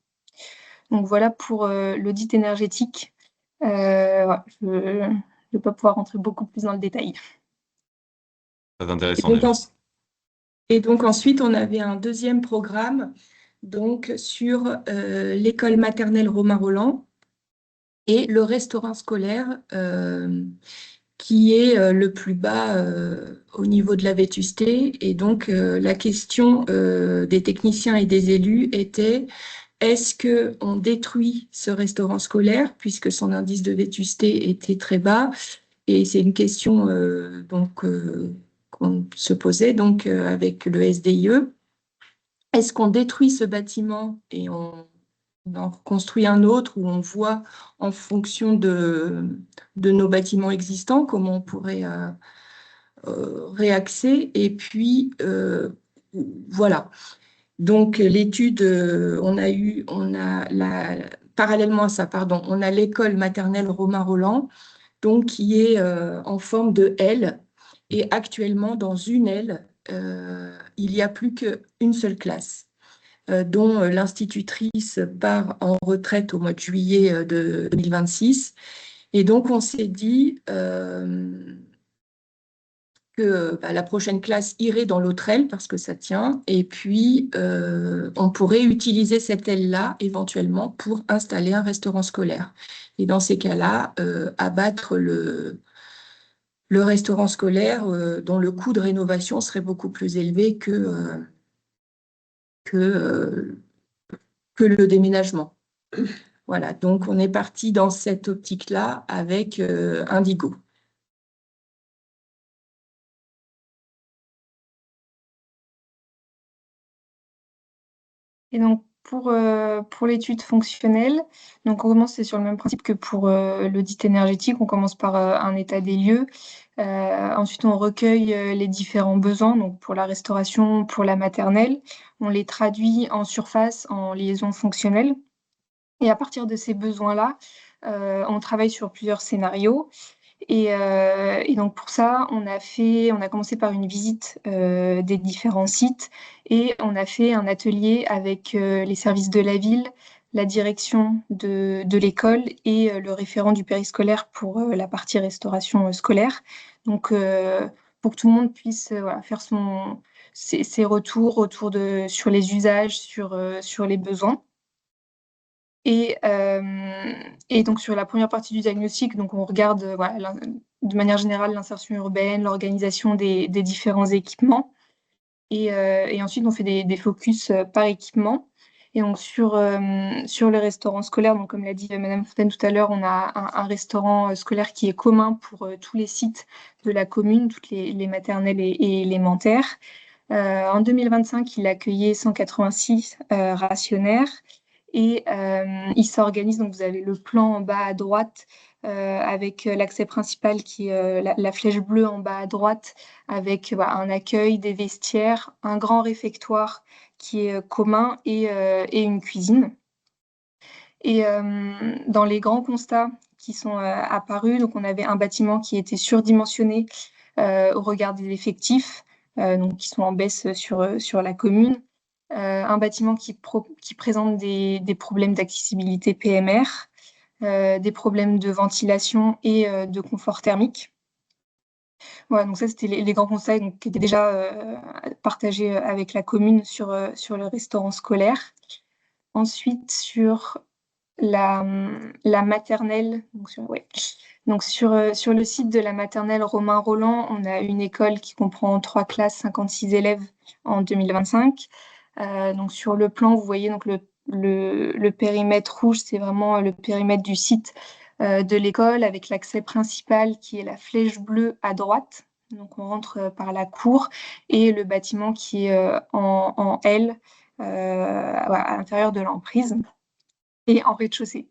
Donc voilà pour l'audit énergétique. Voilà, je ne vais pas pouvoir rentrer beaucoup plus dans le détail. Très Et intéressant donc, déjà. et donc ensuite, on avait un deuxième programme donc, sur l'école maternelle Romain Roland et le restaurant scolaire qui est le plus bas au niveau de la vétusté. Et donc, la question des techniciens et des élus était, est-ce qu'on détruit ce restaurant scolaire puisque son indice de vétusté était très bas? Et c'est une question qu'on se posait donc avec le SDIE. Est-ce qu'on détruit ce bâtiment et on en reconstruit un autre où on voit en fonction de nos bâtiments existants comment on pourrait réaxer? Et puis voilà. Donc l'étude, parallèlement à ça, pardon, on a l'école maternelle Romain Roland donc qui est en forme de L. Et actuellement, dans une L, il n'y a plus qu'une seule classe. dont l'institutrice part en retraite au mois de juillet de 2026. Et donc, on s'est dit que la prochaine classe irait dans l'autre aile parce que ça tient. Et puis, on pourrait utiliser cette aile-là éventuellement pour installer un restaurant scolaire. Et dans ces cas-là, abattre le restaurant scolaire dont le coût de rénovation serait beaucoup plus élevé que, euh, que le déménagement. Voilà, donc on est parti dans cette optique-là avec Indigo. Et donc, pour l'étude fonctionnelle, donc on commence, c'est sur le même principe que pour l'audit énergétique. On commence par un état des lieux. Ensuite, on recueille les différents besoins, donc pour la restauration, pour la maternelle. On les traduit en surface, en liaison fonctionnelle. Et à partir de ces besoins-là, on travaille sur plusieurs scénarios. Et donc pour ça, on a commencé par une visite des différents sites et on a fait un atelier avec les services de la ville, la direction de l'école et le référent du périscolaire pour la partie restauration scolaire. Donc pour que tout le monde puisse voilà, faire ses retours sur les usages, sur les besoins. Et donc sur la première partie du diagnostic, donc on regarde voilà, de manière générale l'insertion urbaine, l'organisation des différents équipements. Et ensuite, on fait des focus par équipement. Et donc sur le restaurant scolaire, donc comme l'a dit Madame Fontaine tout à l'heure, on a un restaurant scolaire qui est commun pour tous les sites de la commune, toutes les maternelles et élémentaires. En 2025, il accueillait 186 rationnaires. Et il s'organise, donc vous avez le plan en bas à droite avec l'accès principal qui est la flèche bleue en bas à droite avec un accueil, des vestiaires, un grand réfectoire qui est commun et une cuisine. Et dans les grands constats qui sont apparus, donc on avait un bâtiment qui était surdimensionné au regard des effectifs, donc qui sont en baisse sur la commune. Un bâtiment qui présente des problèmes d'accessibilité PMR, des problèmes de ventilation et de confort thermique. Voilà, donc ça, c'était les grands constats donc, qui étaient déjà partagés avec la commune sur le restaurant scolaire. Ensuite, sur la maternelle, donc sur le site de la maternelle Romain Roland, on a une école qui comprend 3 classes, 56 élèves en 2025. Donc sur le plan, vous voyez donc le périmètre rouge, c'est vraiment le périmètre du site de l'école avec l'accès principal qui est la flèche bleue à droite. Donc on rentre par la cour et le bâtiment qui est en L à l'intérieur de l'emprise et en rez-de-chaussée.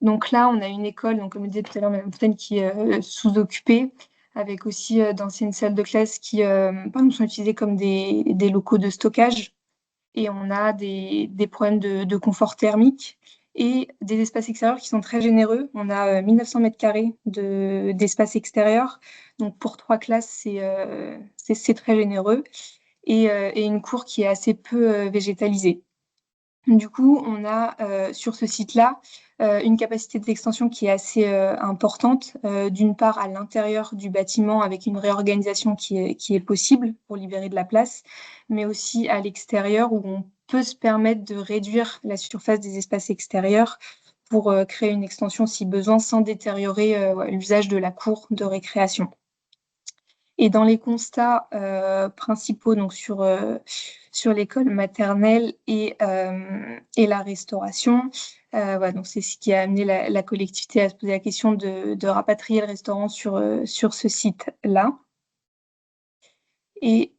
Donc là, on a une école, donc comme je disais tout à l'heure, Mme Fontaine, qui est sous-occupée, avec aussi d'anciennes salles de classe qui par exemple, sont utilisées comme des locaux de stockage. Et on a des problèmes de confort thermique et des espaces extérieurs qui sont très généreux. On a 1900 mètres carrés d'espace extérieur. Donc pour 3 classes, c'est très généreux. Et une cour qui est assez peu végétalisée. Du coup, on a sur ce site-là une capacité d'extension qui est assez importante, d'une part à l'intérieur du bâtiment avec une réorganisation qui est possible pour libérer de la place, mais aussi à l'extérieur où on peut se permettre de réduire la surface des espaces extérieurs pour créer une extension si besoin sans détériorer l'usage de la cour de récréation. Et dans les constats principaux, donc sur l'école maternelle et la restauration, donc c'est ce qui a amené la collectivité à se poser la question de rapatrier le restaurant sur ce site-là. Et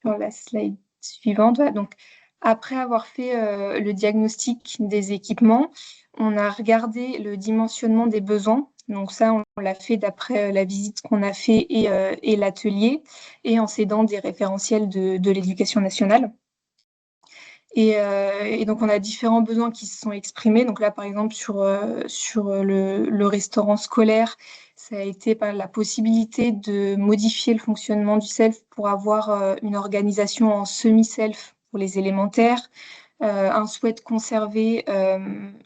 sur la slide suivante, donc après avoir fait le diagnostic des équipements, on a regardé le dimensionnement des besoins. Donc ça, on l'a fait d'après la visite qu'on a fait et l'atelier, et en s'aidant des référentiels de l'éducation nationale. Et donc, on a différents besoins qui se sont exprimés. Donc là, par exemple, sur le restaurant scolaire, ça a été la possibilité de modifier le fonctionnement du self pour avoir une organisation en semi-self pour les élémentaires, un souhait de conserver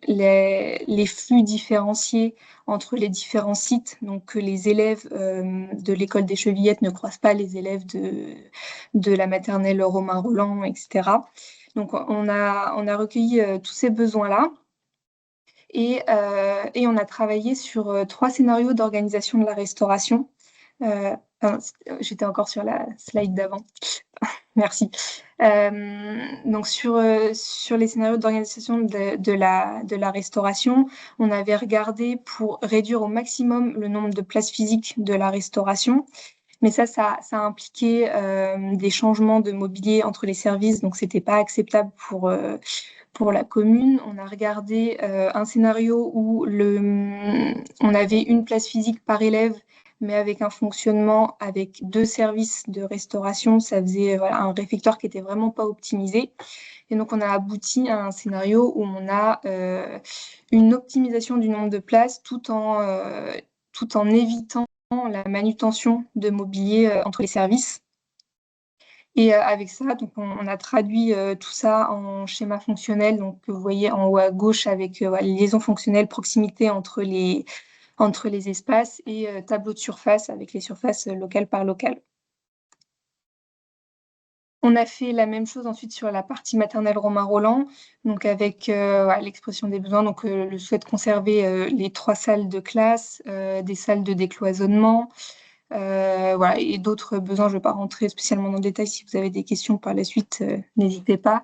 les flux différenciés entre les différents sites, donc que les élèves de l'école des Chevillettes ne croisent pas les élèves de la maternelle Romain Roland, etc. Donc on a recueilli tous ces besoins-là et on a travaillé sur 3 scénarios d'organisation de la restauration. J'étais encore sur la slide d'avant. Merci. Donc sur les scénarios d'organisation de la restauration, on avait regardé pour réduire au maximum le nombre de places physiques de la restauration. Mais ça a impliqué des changements de mobilier entre les services, donc c'était pas acceptable pour la commune. On a regardé un scénario où on avait une place physique par élève, mais avec un fonctionnement avec 2 services de restauration. Ça faisait un réfectoire qui était vraiment pas optimisé. Et donc, on a abouti à un scénario où on a une optimisation du nombre de places tout en évitant la manutention de mobilier entre les services. Et avec ça, donc on a traduit tout ça en schéma fonctionnel, donc que vous voyez en haut à gauche avec les liaisons fonctionnelles, proximité entre les espaces et tableau de surface avec les surfaces locales par locales. On a fait la même chose ensuite sur la partie maternelle Romain Roland, donc avec l'expression des besoins, donc le souhait de conserver les 3 salles de classe, des salles de décloisonnement, et d'autres besoins. Je ne vais pas rentrer spécialement dans le détail. Si vous avez des questions par la suite, n'hésitez pas.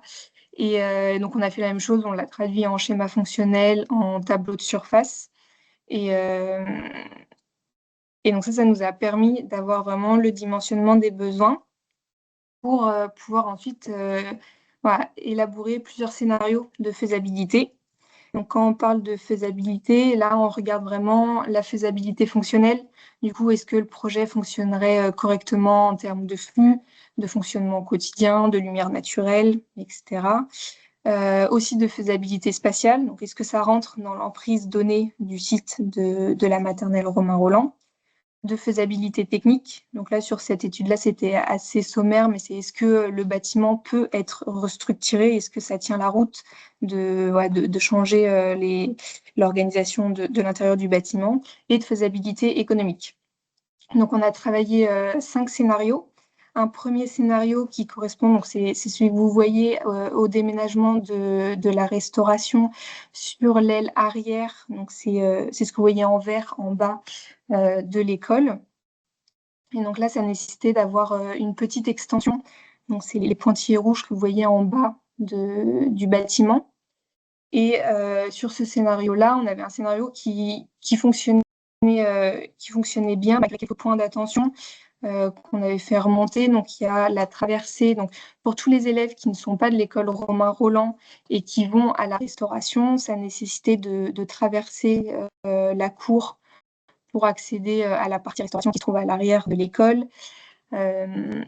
Et donc, on a fait la même chose. On l'a traduit en schéma fonctionnel, en tableau de surface. Et donc, ça nous a permis d'avoir vraiment le dimensionnement des besoins pour pouvoir ensuite élaborer plusieurs scénarios de faisabilité. Donc, quand on parle de faisabilité, là, on regarde vraiment la faisabilité fonctionnelle. Du coup, est-ce que le projet fonctionnerait correctement en termes de flux, de fonctionnement quotidien, de lumière naturelle, etc. Aussi de faisabilité spatiale. Donc, est-ce que ça rentre dans l'emprise donnée du site de la maternelle Romain Roland? De faisabilité technique. Donc là, sur cette étude-là, c'était assez sommaire, mais c'est est-ce que le bâtiment peut être restructuré? Est-ce que ça tient la route de changer l'organisation de l'intérieur du bâtiment? Et de faisabilité économique. Donc, on a travaillé 5 scénarios. Un premier scénario qui correspond, donc c'est celui que vous voyez au déménagement de la restauration sur l'aile arrière. Donc, c'est ce que vous voyez en vert en bas de l'école. Et donc là, ça nécessitait d'avoir une petite extension. Donc, c'est les pointillés rouges que vous voyez en bas du bâtiment. Et sur ce scénario-là, on avait un scénario qui fonctionnait bien, avec quelques points d'attention qu'on avait fait remonter. Donc, il y a la traversée. Donc, pour tous les élèves qui ne sont pas de l'école Romain Roland et qui vont à la restauration, ça nécessitait de traverser la cour pour accéder à la partie restauration qui se trouve à l'arrière de l'école.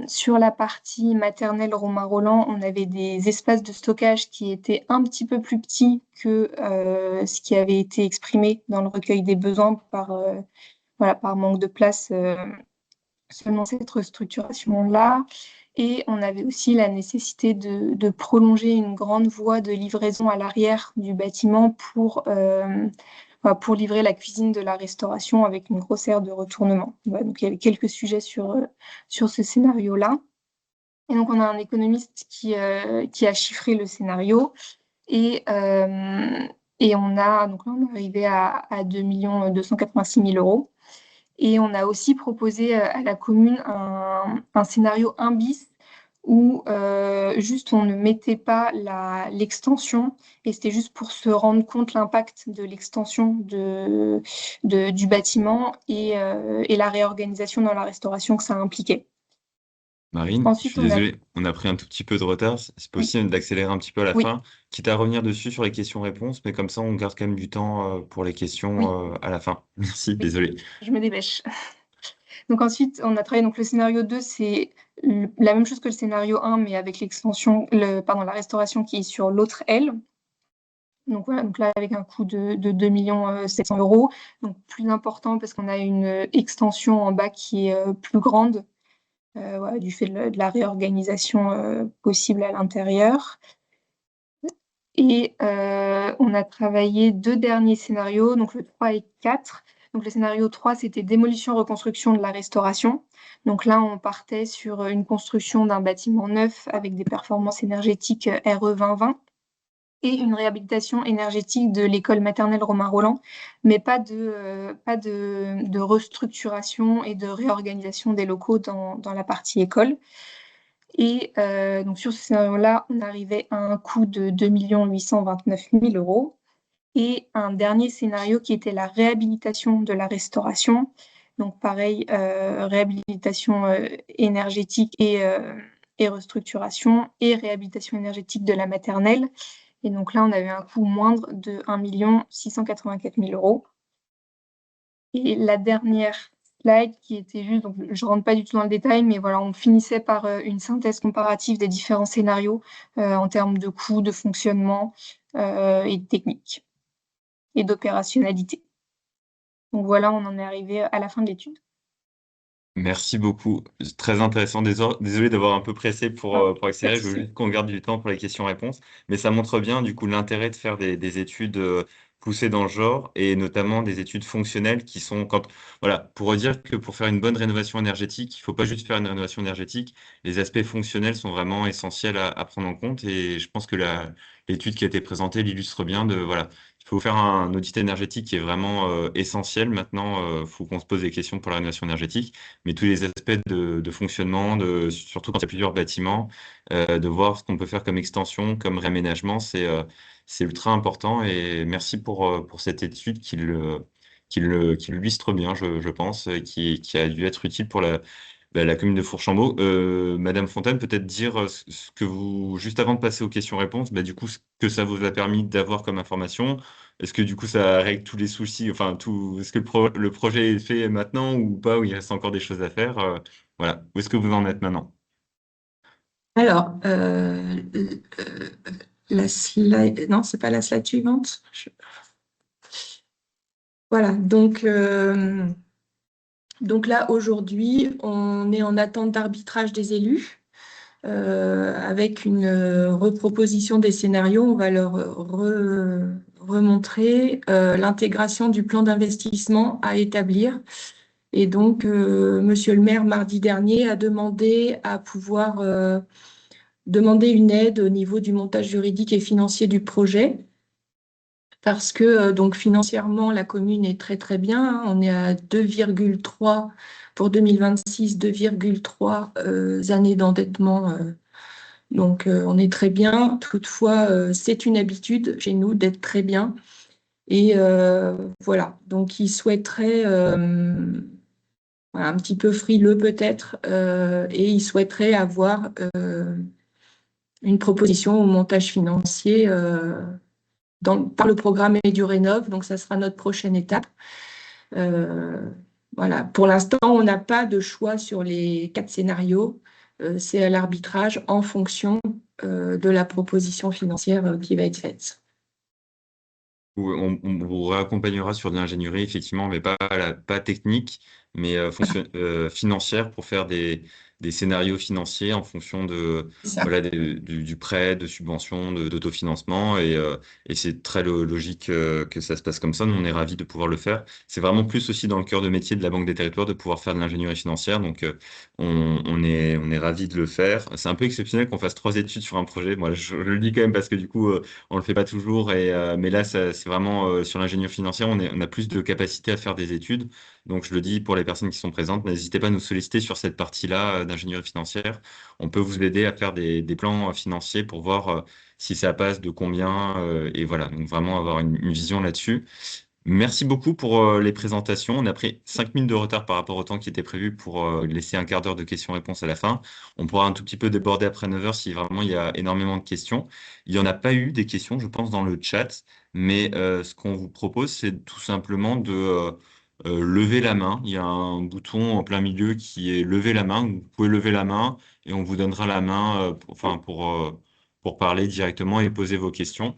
Sur la partie maternelle Romain Roland, on avait des espaces de stockage qui étaient un petit peu plus petits que ce qui avait été exprimé dans le recueil des besoins par manque de place selon cette restructuration-là. Et on avait aussi la nécessité de prolonger une grande voie de livraison à l'arrière du bâtiment pour livrer la cuisine de la restauration avec une grosse aire de retournement. Donc il y avait quelques sujets sur ce scénario-là. Et donc on a un économiste qui a chiffré le scénario et on est arrivé à 2 286 000 euros. Et on a aussi proposé à la commune un scénario 1 bis où juste on ne mettait pas l'extension et c'était juste pour se rendre compte l'impact de l'extension du bâtiment et la réorganisation dans la restauration que ça impliquait. Marine, je Ensuite, suis désolé, on a pris un tout petit peu de retard. C'est Oui, possible d'accélérer un petit peu à la oui, fin, quitte à revenir dessus sur les questions-réponses, mais comme ça, on garde quand même du temps pour les oui, questions à la fin. Merci, oui, désolé. je me dépêche. Donc ensuite, on a travaillé, donc le scénario 2, c'est la même chose que le scénario 1, mais avec l'extension, la restauration qui est sur l'autre aile. Donc voilà, donc là avec un coût de 2 700 000 euros, donc plus important parce qu'on a une extension en bas qui est plus grande, voilà, du fait de la réorganisation possible à l'intérieur. Et on a travaillé 2 derniers scénarios, donc le 3 et 4. Donc le scénario 3, c'était démolition, reconstruction de la restauration. Donc là, on partait sur une construction d'un bâtiment neuf avec des performances énergétiques RE 2020 et une réhabilitation énergétique de l'école maternelle Romain Roland, mais pas de restructuration et de réorganisation des locaux dans la partie école. Et donc sur ce scénario-là, on arrivait à un coût de 2 829 000 euros. Et un dernier scénario qui était la réhabilitation de la restauration. Donc pareil, réhabilitation énergétique et restructuration et réhabilitation énergétique de la maternelle. Et donc là, on avait un coût moindre de 1 684 000 euros. Et la dernière slide qui était juste, donc je rentre pas du tout dans le détail, mais voilà, on finissait par une synthèse comparative des différents scénarios en termes de coûts, de fonctionnement et de technique et d'opérationnalité. Donc voilà, on en est arrivé à la fin de l'étude. Merci beaucoup. C'est très intéressant. Désolé d'avoir un peu pressé pour accélérer. Je veux juste qu'on garde du temps pour les questions-réponses. Mais ça montre bien, du coup, l'intérêt de faire des études poussées dans le genre et notamment des études fonctionnelles qui sont voilà, pour dire que pour faire une bonne rénovation énergétique, il faut pas juste faire une rénovation énergétique. Les aspects fonctionnels sont vraiment essentiels à prendre en compte et je pense que l'étude qui a été présentée l'illustre bien voilà. Il faut faire un audit énergétique qui est vraiment essentiel. Maintenant, il faut qu'on se pose des questions pour la rénovation énergétique, mais tous les aspects de fonctionnement, surtout quand il y a plusieurs bâtiments, de voir ce qu'on peut faire comme extension, comme réaménagement, c'est ultra important. Et merci pour cette étude qui l'illustre bien, je pense, et qui a dû être utile pour la commune de Fourchambault. Madame Fontaine, peut-être dire ce que vous, juste avant de passer aux questions-réponses, du coup, ce que ça vous a permis d'avoir comme information. Est-ce que du coup, ça règle tous les soucis, enfin, est-ce que le projet est fait maintenant ou pas, ou il reste encore des choses à faire? Voilà. Où est-ce que vous en êtes maintenant? Alors, la slide, non, c'est pas la slide suivante. Voilà, donc là, aujourd'hui, on est en attente d'arbitrage des élus avec une reproposition des scénarios. On va leur remontrer l'intégration du plan d'investissement à établir. Et donc, Monsieur le maire, mardi dernier, a demandé à pouvoir demander une aide au niveau du montage juridique et financier du projet. Parce que donc financièrement, la commune est très très bien, hein. On est à 2,3 pour 2026, 2,3 années d'endettement. Donc on est très bien. Toutefois, c'est une habitude chez nous d'être très bien. Et voilà, donc il souhaiterait voilà, un petit peu frileux peut-être, et il souhaiterait avoir une proposition au montage financier par le programme EduRénov. Donc ça sera notre prochaine étape. Voilà. Pour l'instant, on n'a pas de choix sur les 4 scénarios. C'est à l'arbitrage en fonction de la proposition financière qui va être faite. On vous raccompagnera sur de l'ingénierie, effectivement, mais pas technique, mais financière pour faire des scénarios financiers en fonction Ça. voilà, du prêt, de subventions, d'autofinancement. Et c'est très logique que ça se passe comme ça. Nous, on est ravis de pouvoir le faire. C'est vraiment plus aussi dans le cœur de métier de la Banque des Territoires de pouvoir faire de l'ingénierie financière. Donc, on est ravis de le faire. C'est un peu exceptionnel qu'on fasse 3 études sur un projet. Moi, je le dis quand même parce que du coup, on le fait pas toujours. Mais là, c'est vraiment sur l'ingénierie financière, on a plus de capacité à faire des études. Donc, je le dis pour les personnes qui sont présentes, n'hésitez pas à nous solliciter sur cette partie-là d'ingénierie financière. On peut vous aider à faire des plans financiers pour voir si ça passe, de combien, et voilà. Donc, vraiment avoir une vision là-dessus. Merci beaucoup pour les présentations. On a pris 5 minutes de retard par rapport au temps qui était prévu pour laisser un quart d'heure de questions-réponses à la fin. On pourra un tout petit peu déborder après 9 heures si vraiment il y a énormément de questions. Il n'y en a pas eu des questions, je pense, dans le chat, mais ce qu'on vous propose, c'est tout simplement lever la main. Il y a un bouton en plein milieu qui est lever la main. Vous pouvez lever la main et on vous donnera la main pour parler directement et poser vos questions.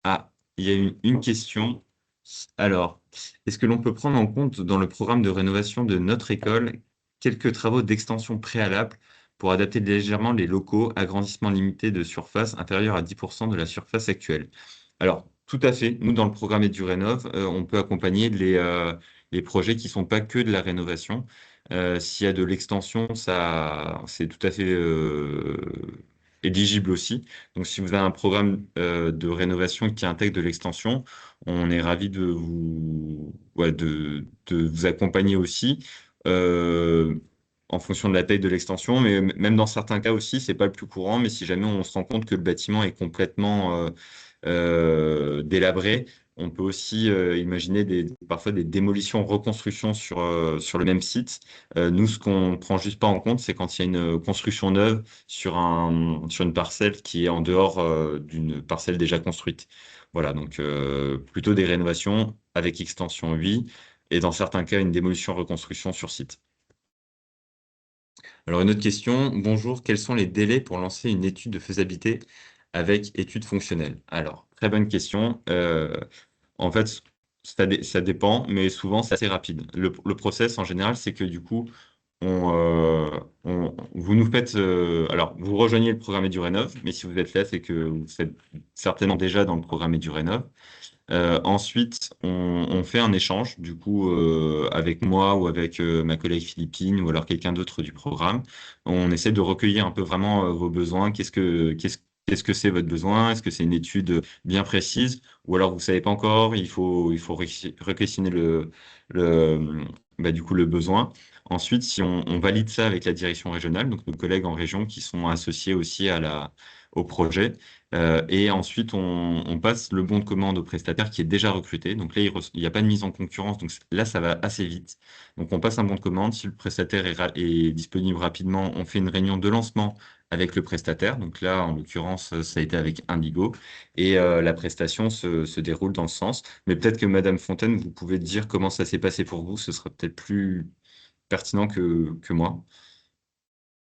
Ah, il y a une question. Alors, est-ce que l'on peut prendre en compte dans le programme de rénovation de notre école quelques travaux d'extension préalables pour adapter légèrement les locaux, agrandissement limité de surface inférieur à 10% de la surface actuelle? Alors, tout à fait. Nous, dans le programme EduRénov, on peut accompagner les projets qui ne sont pas que de la rénovation. S'il y a de l'extension, ça, c'est tout à fait éligible aussi. Donc, si vous avez un programme de rénovation qui intègre de l'extension, on est ravi de de vous accompagner aussi en fonction de la taille de l'extension. Mais même dans certains cas aussi, c'est pas le plus courant. Mais si jamais on se rend compte que le bâtiment est complètement délabré, on peut aussi imaginer parfois des démolitions, reconstructions sur le même site. Nous, ce qu'on ne prend juste pas en compte, c'est quand il y a une construction neuve sur une parcelle qui est en dehors d'une parcelle déjà construite. Voilà, donc plutôt des rénovations avec extension, oui, et dans certains cas, une démolition, reconstruction sur site. Alors, une autre question. Bonjour, quels sont les délais pour lancer une étude de faisabilité avec étude fonctionnelle? Alors, très bonne question. En fait, ça dépend, mais souvent, c'est assez rapide. Le process, en général, c'est que du coup, vous nous faites. Alors, vous rejoignez le programme EduRénov, mais si vous êtes là, c'est que vous êtes certainement déjà dans le programme EduRénov. Ensuite, on fait un échange, du coup, avec moi ou avec ma collègue Philippine ou alors quelqu'un d'autre du programme. On essaie de recueillir un peu vraiment vos besoins. Qu'est-ce que c'est votre besoin? Est-ce que c'est une étude bien précise? Ou alors vous savez pas encore, il faut requestionner du coup, le besoin. Ensuite, si on valide ça avec la direction régionale, donc nos collègues en région qui sont associés aussi au projet, et ensuite, on passe le bon de commande au prestataire qui est déjà recruté. Donc là, il n'y a pas de mise en concurrence. Donc là, ça va assez vite. Donc on passe un bon de commande. Si le prestataire est disponible rapidement, on fait une réunion de lancement avec le prestataire. Donc là, en l'occurrence, ça a été avec Indigo. Et la prestation se déroule dans ce sens. Mais peut-être que Madame Fontaine, vous pouvez dire comment ça s'est passé pour vous. Ce sera peut-être plus pertinent que moi.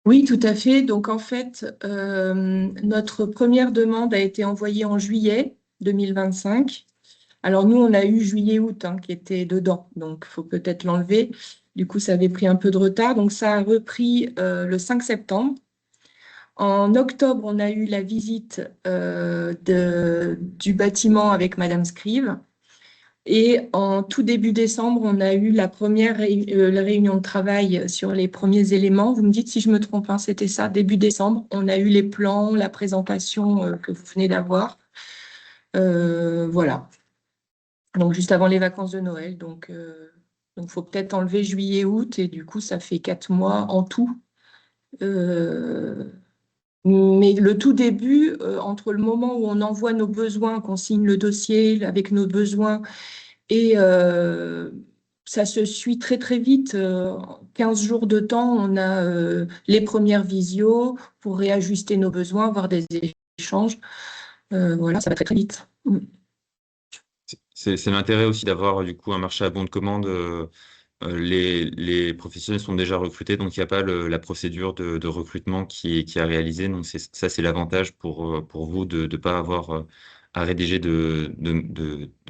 Oui, tout à fait. Donc, en fait, notre première demande a été envoyée en juillet 2025. Alors, nous, on a eu juillet-août qui était dedans. Donc, il faut peut-être l'enlever. Du coup, ça avait pris un peu de retard. Donc, ça a repris le 5 septembre. En octobre, on a eu la visite du bâtiment avec Madame Scrive. Et en tout début décembre, on a eu la première la réunion de travail sur les premiers éléments. Vous me dites si je me trompe, hein, c'était ça, début décembre. On a eu les plans, la présentation que vous venez d'avoir. Voilà. Donc juste avant les vacances de Noël. Donc faut peut-être enlever juillet, août, et du coup, ça fait 4 mois en tout. Euh, mais le tout début, entre le moment où on envoie nos besoins, qu'on signe le dossier avec nos besoins, et ça se suit très très vite. 15 jours de temps, on a les premières visios pour réajuster nos besoins, avoir des échanges. Voilà, ça va très très vite. C'est l'intérêt aussi d'avoir du coup un marché à bon de commande. Les professionnels sont déjà recrutés, donc il n'y a pas la procédure de recrutement qui est réalisée. Donc ça, c'est l'avantage pour vous de ne pas avoir à rédiger de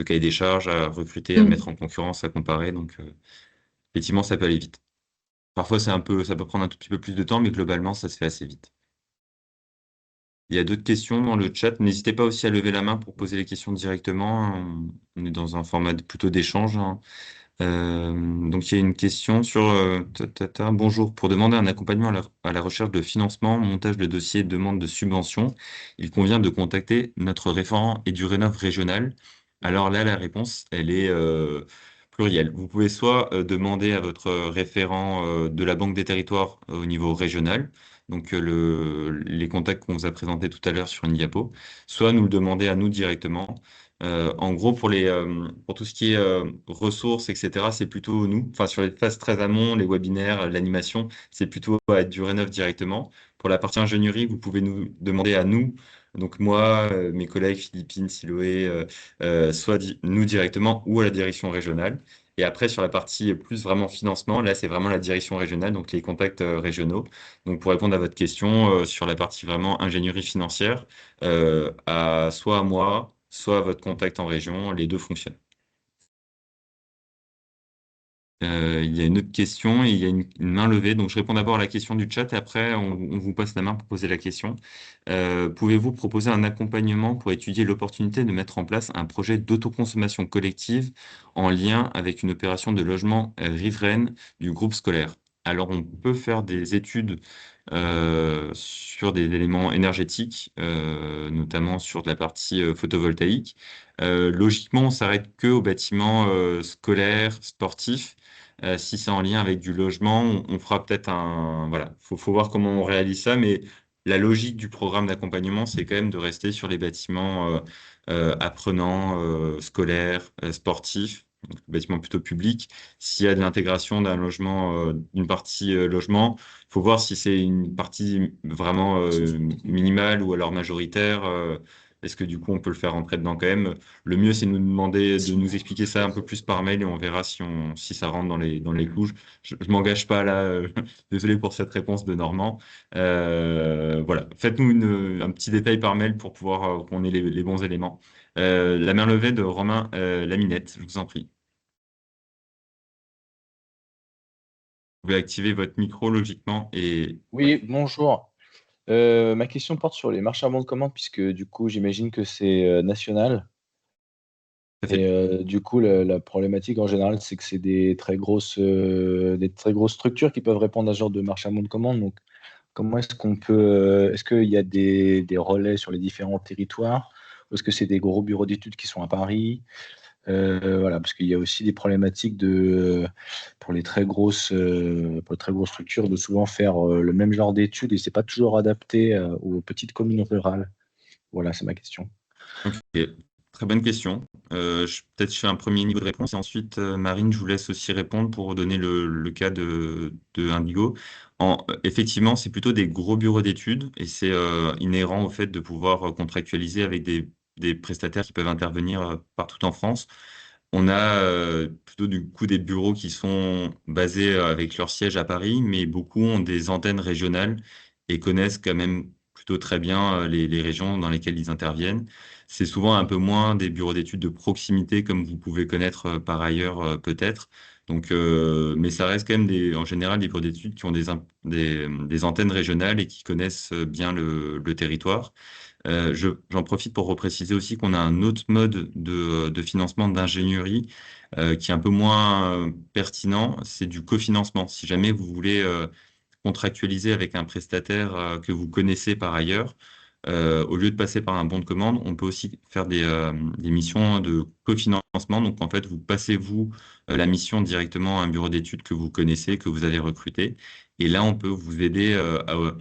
cahier des charges, à recruter, à mettre Mm. en concurrence, à comparer. Donc effectivement, ça peut aller vite. Parfois, ça peut prendre un tout petit peu plus de temps, mais globalement, ça se fait assez vite. Il y a d'autres questions dans le chat. N'hésitez pas aussi à lever la main pour poser les questions directement. On est dans un format plutôt d'échange, hein. Donc, il y a une question sur Bonjour, pour demander un accompagnement à la recherche de financement, montage de dossier, demande de subvention, il convient de contacter notre référent EduRénov régional. Alors là, la réponse, elle est plurielle. Vous pouvez soit demander à votre référent de la Banque des Territoires au niveau régional, donc les contacts qu'on vous a présentés tout à l'heure sur une diapo, soit nous le demander à nous directement. En gros, pour tout ce qui est ressources, etc., c'est plutôt nous. Enfin, sur les phases très amont, les webinaires, l'animation, c'est plutôt à du Rénov directement. Pour la partie ingénierie, vous pouvez nous demander à nous, donc moi, mes collègues Philippine, Siloé, soit nous directement ou à la direction régionale. Et après, sur la partie plus vraiment financement, là, c'est vraiment la direction régionale, donc les contacts régionaux. Donc, pour répondre à votre question, sur la partie vraiment ingénierie financière, soit à moi, soit à votre contact en région, les deux fonctionnent. Il y a une autre question et il y a une main levée. Donc, je réponds d'abord à la question du chat et après, on vous passe la main pour poser la question. Pouvez-vous proposer un accompagnement pour étudier l'opportunité de mettre en place un projet d'autoconsommation collective en lien avec une opération de logement riveraine du groupe scolaire? Alors, on peut faire des études sur des éléments énergétiques, notamment sur de la partie photovoltaïque. Logiquement, on s'arrête que aux bâtiments scolaires, sportifs. Si c'est en lien avec du logement, on fera peut-être un... Voilà, faut voir comment on réalise ça, mais la logique du programme d'accompagnement, c'est quand même de rester sur les bâtiments apprenants, scolaires, sportifs, donc bâtiments plutôt publics. S'il y a de l'intégration d'un logement, d'une partie logement, il faut voir si c'est une partie vraiment minimale ou alors majoritaire. Est-ce que du coup on peut le faire rentrer dedans quand même? Le mieux, c'est de nous demander de nous expliquer ça un peu plus par mail et on verra si ça rentre dans les clous. Je m'engage pas là. Désolé pour cette réponse de Normand. Voilà. Faites-nous un petit détail par mail pour pouvoir qu'on ait les bons éléments. La main levée de Romain Laminette, je vous en prie. Vous pouvez activer votre micro logiquement et Oui, bonjour. Ma question porte sur les marchés à bon de commande, puisque du coup, j'imagine que c'est national. ça Et fait du coup, la problématique en général, c'est que c'est des très grosses structures qui peuvent répondre à ce genre de marché à bon de commande. Donc, comment est-ce qu'on peut, est-ce qu'il y a des relais sur les différents territoires? Ou est-ce que c'est des gros bureaux d'études qui sont à Paris? Voilà, parce qu'il y a aussi des problématiques pour les très grosses structures, de souvent faire le même genre d'études et c'est pas toujours adapté aux petites communes rurales. Voilà, c'est ma question. Ok, très bonne question. Peut-être je fais un premier niveau de réponse et ensuite, Marine, je vous laisse aussi répondre pour donner le cas de Indigo. Effectivement, c'est plutôt des gros bureaux d'études et c'est inhérent au fait de pouvoir contractualiser avec des prestataires qui peuvent intervenir partout en France. On a plutôt du coup des bureaux qui sont basés avec leur siège à Paris, mais beaucoup ont des antennes régionales et connaissent quand même plutôt très bien les régions dans lesquelles ils interviennent. C'est souvent un peu moins des bureaux d'études de proximité comme vous pouvez connaître par ailleurs peut-être. Donc, mais ça reste quand même en général des bureaux d'études qui ont des antennes régionales et qui connaissent bien le territoire. J'en profite pour repréciser aussi qu'on a un autre mode de financement d'ingénierie qui est un peu moins pertinent, c'est du cofinancement. Si jamais vous voulez contractualiser avec un prestataire que vous connaissez par ailleurs, au lieu de passer par un bon de commande, on peut aussi faire des missions de cofinancement. Donc en fait, vous passez vous la mission directement à un bureau d'études que vous connaissez, que vous avez recruté. Et là, on peut vous aider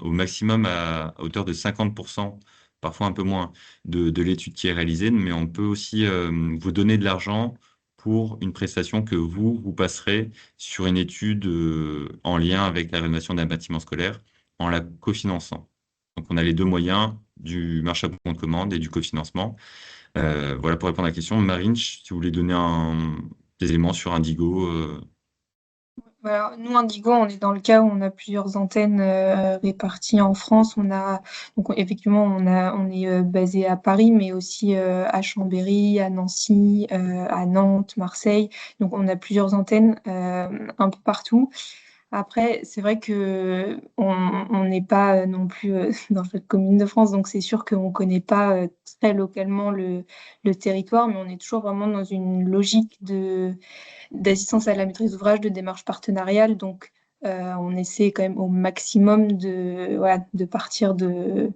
au maximum à hauteur de 50%, parfois un peu moins, de l'étude qui est réalisée, mais on peut aussi vous donner de l'argent pour une prestation que vous passerez sur une étude en lien avec la rénovation d'un bâtiment scolaire en la cofinançant. Donc, on a les deux moyens du marché à bon de commande et du cofinancement. Voilà pour répondre à la question. Marine, si vous voulez donner des éléments sur Indigo. Voilà, nous, Indigo, on est dans le cas où on a plusieurs antennes réparties en France. Effectivement, on est basé à Paris, mais aussi à Chambéry, à Nancy, à Nantes, Marseille. Donc, on a plusieurs antennes un peu partout. Après, c'est vrai que on n'est pas non plus dans chaque commune de France, donc c'est sûr qu'on ne connaît pas très localement le territoire, mais on est toujours vraiment dans une logique d'assistance à la maîtrise d'ouvrage, de démarche partenariale. Donc, on essaie quand même au maximum voilà, de partir de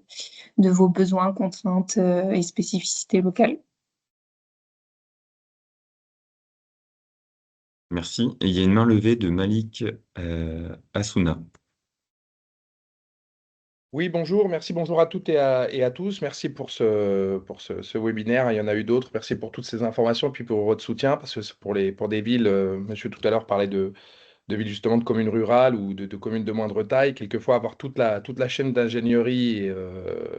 vos besoins, contraintes et spécificités locales. Merci. Et il y a une main levée de Malik Assouna. Oui, bonjour, merci, bonjour à toutes et à tous. Merci pour ce webinaire. Il y en a eu d'autres. Merci pour toutes ces informations et puis pour votre soutien, parce que c'est pour des villes, monsieur tout à l'heure parlait de villes justement de communes rurales ou de communes de moindre taille. Quelquefois, avoir toute la chaîne d'ingénierie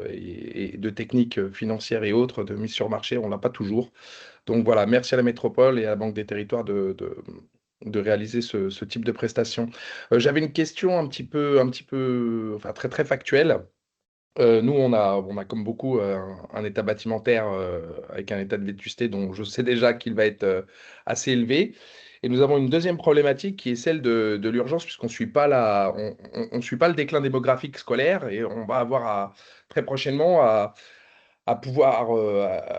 et de techniques financières et autres de mise sur marché, on l'a pas toujours. Donc voilà, merci à la métropole et à la Banque des Territoires de réaliser ce type de prestation. J'avais une question enfin très très factuelle. Nous, on a comme beaucoup un état bâtimentaire avec un état de vétusté dont je sais déjà qu'il va être assez élevé. Et nous avons une deuxième problématique qui est celle de l'urgence, puisqu'on ne suit pas on suit pas le déclin démographique scolaire et on va avoir très prochainement à pouvoir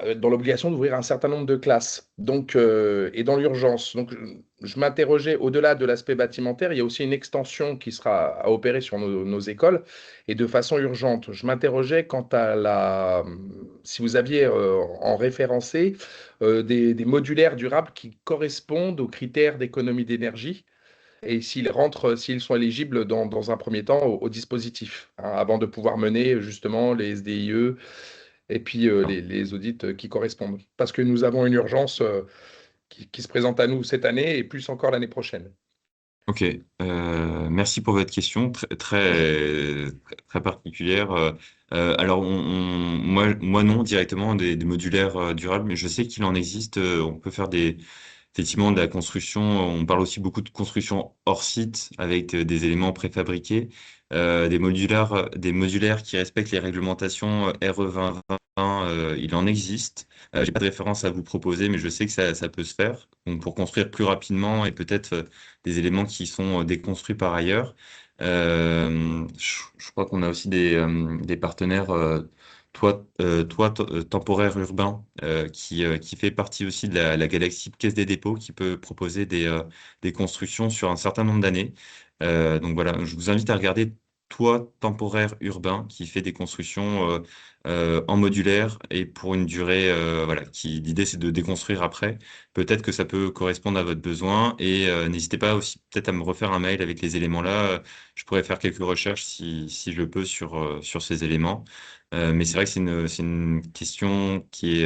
être dans l'obligation d'ouvrir un certain nombre de classes. Donc, et dans l'urgence. Donc, je m'interrogeais, au-delà de l'aspect bâtimentaire, il y a aussi une extension qui sera à opérer sur nos écoles et de façon urgente. Je m'interrogeais quant à si vous aviez en référencé des modulaires durables qui correspondent aux critères d'économie d'énergie et s'ils sont éligibles dans un premier temps au dispositif, hein, avant de pouvoir mener justement les SDIE et puis les audits qui correspondent. Parce que nous avons une urgence qui se présente à nous cette année et plus encore l'année prochaine. Ok, merci pour votre question, très particulière. Alors, moi non, directement des modulaires durables, mais je sais qu'il en existe. On peut faire effectivement de la construction. On parle aussi beaucoup de construction hors site avec des éléments préfabriqués, des modulaires qui respectent les réglementations RE 2020. Il en existe. J'ai pas de référence à vous proposer, mais je sais que ça peut se faire. Donc, pour construire plus rapidement et peut-être des éléments qui sont déconstruits par ailleurs. Je crois qu'on a aussi des partenaires, temporaire urbain, qui fait partie aussi de la galaxie Caisse des dépôts, qui peut proposer des constructions sur un certain nombre d'années. Donc voilà, je vous invite à regarder Toit temporaire urbain, qui fait des constructions en modulaire et pour une durée, voilà, l'idée c'est de déconstruire après. Peut-être que ça peut correspondre à votre besoin et n'hésitez pas aussi peut-être à me refaire un mail avec les éléments là. Je pourrais faire quelques recherches si je le peux sur ces éléments. Mais c'est vrai que c'est une question qui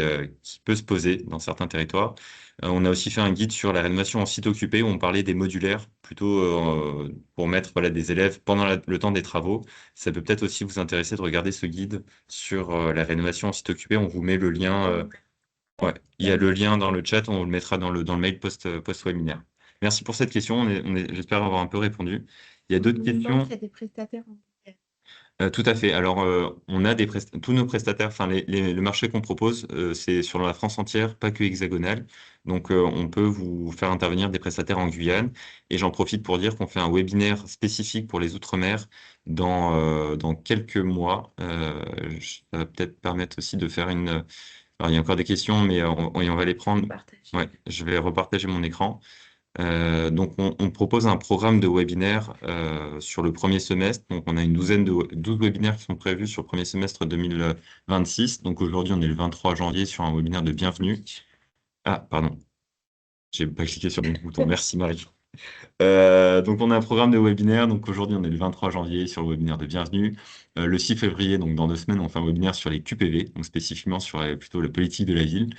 peut se poser dans certains territoires. On a aussi fait un guide sur la rénovation en site occupé où on parlait des modulaires, plutôt pour mettre voilà, des élèves pendant le temps des travaux. Ça peut peut-être aussi vous intéresser de regarder ce guide sur la rénovation en site occupé. On vous met le lien. Ouais, il y a le lien dans le chat, on vous le mettra dans le mail post-webinaire. Merci pour cette question. J'espère avoir un peu répondu. Il y a d'autres questions. Il y a des prestataires en modulaire. Tout à fait. Alors, on a tous nos prestataires, enfin, le marché qu'on propose, c'est sur la France entière, pas que hexagonal. Donc, on peut vous faire intervenir des prestataires en Guyane. Et j'en profite pour dire qu'on fait un webinaire spécifique pour les Outre-mer dans quelques mois. Ça va peut-être permettre aussi de faire une. Alors, il y a encore des questions, mais on va les prendre. Partage. Ouais, je vais repartager mon écran. Donc, on propose un programme de webinaire sur le premier semestre. Donc, on a une 12 webinaires qui sont prévus sur le premier semestre 2026. Donc, aujourd'hui, on est le 23 janvier sur un webinaire de bienvenue. Ah, pardon, j'ai pas cliqué sur le bon bouton. Merci, Marie. Donc, on a un programme de webinaire. Donc, aujourd'hui, on est le 23 janvier sur le webinaire de bienvenue. Le 6 février, donc dans 2 semaines, on fait un webinaire sur les QPV, donc spécifiquement sur plutôt la politique de la ville.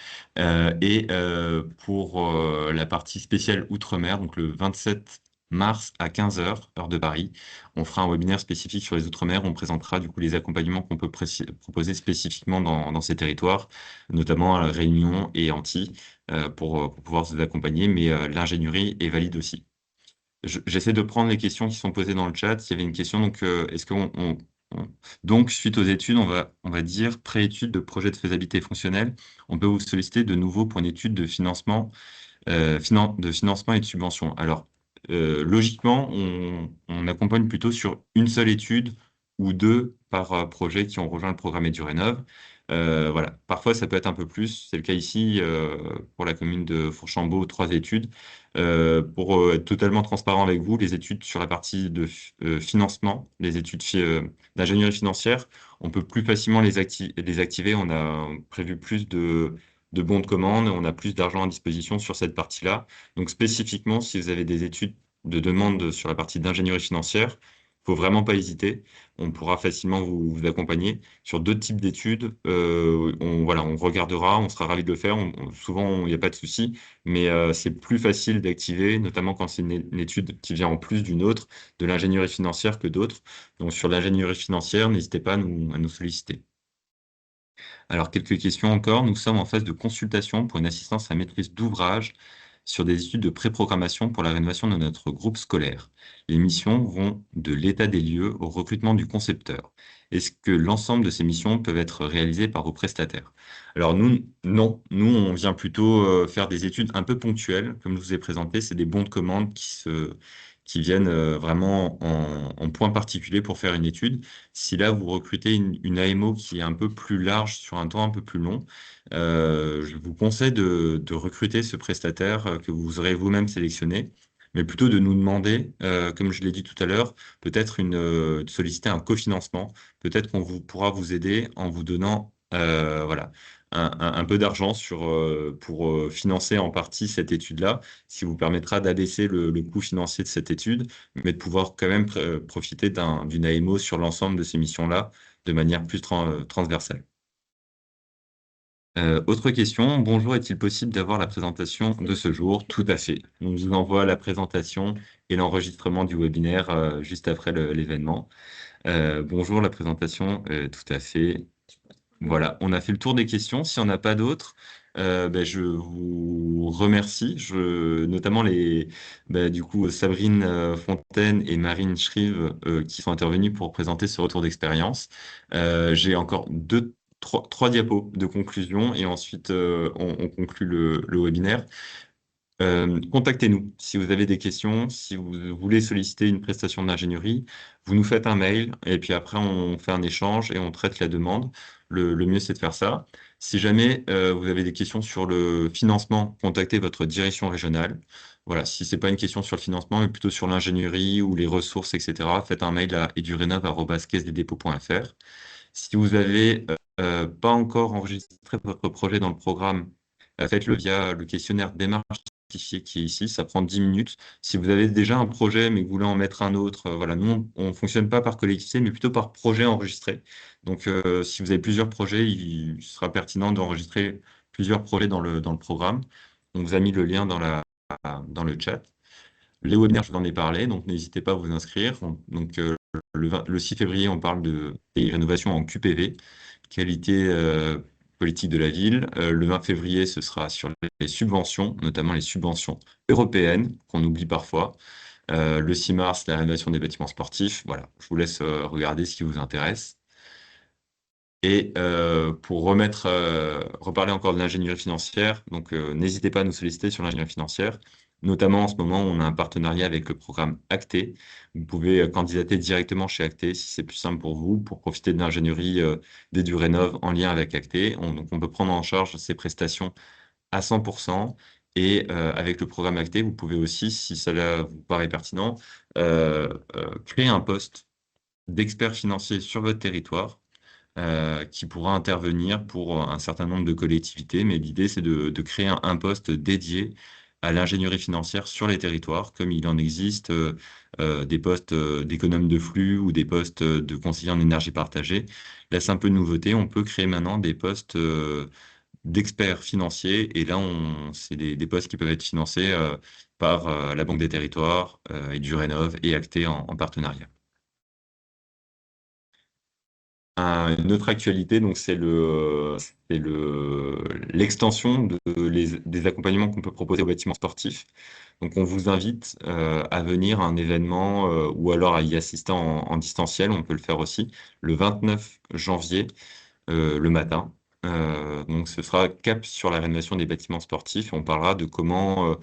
Pour la partie spéciale Outre-mer, donc le 27 mars à 15 heures, heure de Paris, on fera un webinaire spécifique sur les Outre-mer. On présentera du coup les accompagnements qu'on peut proposer spécifiquement dans ces territoires, notamment à La Réunion et Antilles, pour pouvoir vous accompagner. Mais l'ingénierie est valide aussi. J'essaie de prendre les questions qui sont posées dans le chat. Il y avait une question, donc est-ce donc suite aux études, on va dire pré-étude de projet de faisabilité fonctionnelle, on peut vous solliciter de nouveau pour une étude de financement, de financement et de subvention. Alors logiquement, on accompagne plutôt sur une seule étude ou deux par projet qui ont rejoint le programme EduRénov. Voilà. Parfois, ça peut être un peu plus. C'est le cas ici pour la commune de Fourchambault, 3 études. Pour être totalement transparent avec vous, les études sur la partie de financement, les études d'ingénierie financière, on peut plus facilement les activer. On a prévu plus de bons de commande, on a plus d'argent à disposition sur cette partie-là. Donc spécifiquement, si vous avez des études de demande sur la partie d'ingénierie financière, faut vraiment pas hésiter. On pourra facilement vous accompagner. Sur d'autres types d'études, voilà, on regardera, on sera ravis de le faire. Souvent, il n'y a pas de souci, mais c'est plus facile d'activer, notamment quand c'est une étude qui vient en plus d'une autre, de l'ingénierie financière que d'autres. Donc, sur l'ingénierie financière, n'hésitez pas à nous solliciter. Alors, quelques questions encore. Nous sommes en phase de consultation pour une assistance à maîtrise d'ouvrage sur des études de pré-programmation pour la rénovation de notre groupe scolaire. Les missions vont de l'état des lieux au recrutement du concepteur. Est-ce que l'ensemble de ces missions peuvent être réalisées par vos prestataires? Alors nous, non. Nous, on vient plutôt faire des études un peu ponctuelles. Comme je vous ai présenté, c'est des bons de commande qui viennent vraiment en point particulier pour faire une étude. Si là, vous recrutez une AMO qui est un peu plus large sur un temps un peu plus long, je vous conseille de recruter ce prestataire que vous aurez vous-même sélectionné, mais plutôt de nous demander, comme je l'ai dit tout à l'heure, peut-être de solliciter un cofinancement. Peut-être qu'on pourra vous aider en vous donnant voilà, un peu d'argent pour financer en partie cette étude-là, ce qui vous permettra d'abaisser le coût financier de cette étude, mais de pouvoir quand même profiter d'une AMO sur l'ensemble de ces missions-là de manière plus transversale. Autre question, bonjour, est-il possible d'avoir la présentation de ce jour? Tout à fait. On vous envoie la présentation et l'enregistrement du webinaire juste après l'événement. Bonjour, la présentation, tout à fait. Voilà, on a fait le tour des questions. Si on n'a pas d'autres, je vous remercie. Notamment du coup, Sabrine Fontaine et Marine Schrive qui sont intervenues pour présenter ce retour d'expérience. J'ai encore trois diapos de conclusion et ensuite on conclut le webinaire. Contactez-nous si vous avez des questions, si vous voulez solliciter une prestation d'ingénierie, vous nous faites un mail et puis après on fait un échange et on traite la demande. Le mieux c'est de faire ça. Si jamais vous avez des questions sur le financement, contactez votre direction régionale. Voilà, si c'est pas une question sur le financement, mais plutôt sur l'ingénierie ou les ressources, etc., faites un mail à edurenov@caisse-des-dépôts.fr. Si vous avez pas encore enregistré votre projet dans le programme, faites-le via le questionnaire démarche certifié qui est ici, ça prend 10 minutes. Si vous avez déjà un projet mais que vous voulez en mettre un autre, voilà, nous, on ne fonctionne pas par collectivité, mais plutôt par projet enregistré. Donc, si vous avez plusieurs projets, il sera pertinent d'enregistrer plusieurs projets dans le programme. On vous a mis le lien dans le chat. Les webinaires, je vous en ai parlé, donc n'hésitez pas à vous inscrire. Donc, le 6 février, on parle des rénovations en QPV, qualité politique de la ville. Le 20 février, ce sera sur les subventions, notamment les subventions européennes, qu'on oublie parfois. Le 6 mars, la rénovation des bâtiments sportifs. Voilà, je vous laisse regarder ce qui vous intéresse. Et pour reparler encore de l'ingénierie financière, donc n'hésitez pas à nous solliciter sur l'ingénierie financière. Notamment en ce moment, on a un partenariat avec le programme Acté. Vous pouvez candidater directement chez Acté si c'est plus simple pour vous, pour profiter de l'ingénierie d'EduRénov en lien avec Acté. Donc on peut prendre en charge ces prestations à 100%. Et avec le programme Acté, vous pouvez aussi, si cela vous paraît pertinent, créer un poste d'expert financier sur votre territoire qui pourra intervenir pour un certain nombre de collectivités. Mais l'idée, c'est de créer un poste dédié à l'ingénierie financière sur les territoires, comme il en existe des postes d'économe de flux ou des postes de conseiller en énergie partagée. Là, c'est un peu de nouveauté. On peut créer maintenant des postes d'experts financiers. Et là, c'est des postes qui peuvent être financés par la Banque des Territoires et du Rénov et Acté en partenariat. Une autre actualité, donc l'extension des accompagnements qu'on peut proposer aux bâtiments sportifs. Donc, on vous invite à venir à un événement ou alors à y assister en distanciel. On peut le faire aussi le 29 janvier, le matin. Donc, ce sera cap sur la rénovation des bâtiments sportifs. On parlera de comment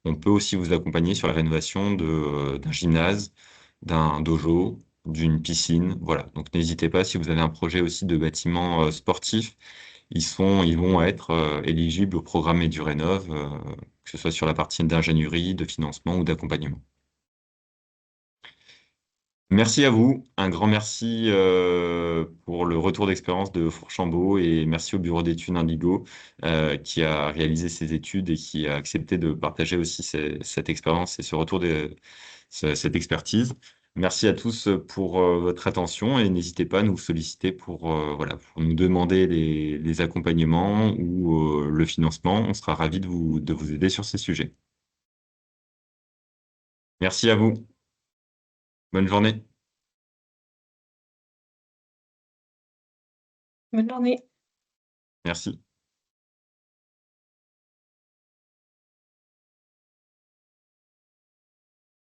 on peut aussi vous accompagner sur la rénovation d'un gymnase, d'un dojo, d'une piscine. Voilà. Donc, n'hésitez pas si vous avez un projet aussi de bâtiment sportif. Ils vont être éligibles au programme EduRénov, que ce soit sur la partie d'ingénierie, de financement ou d'accompagnement. Merci à vous, un grand merci pour le retour d'expérience de Fourchambault et merci au bureau d'études Indigo qui a réalisé ces études et qui a accepté de partager aussi cette expérience et ce retour cette expertise. Merci à tous pour votre attention et n'hésitez pas à nous solliciter voilà, pour nous demander les accompagnements ou le financement. On sera ravis de vous aider sur ces sujets. Merci à vous. Bonne journée. Bonne journée. Merci.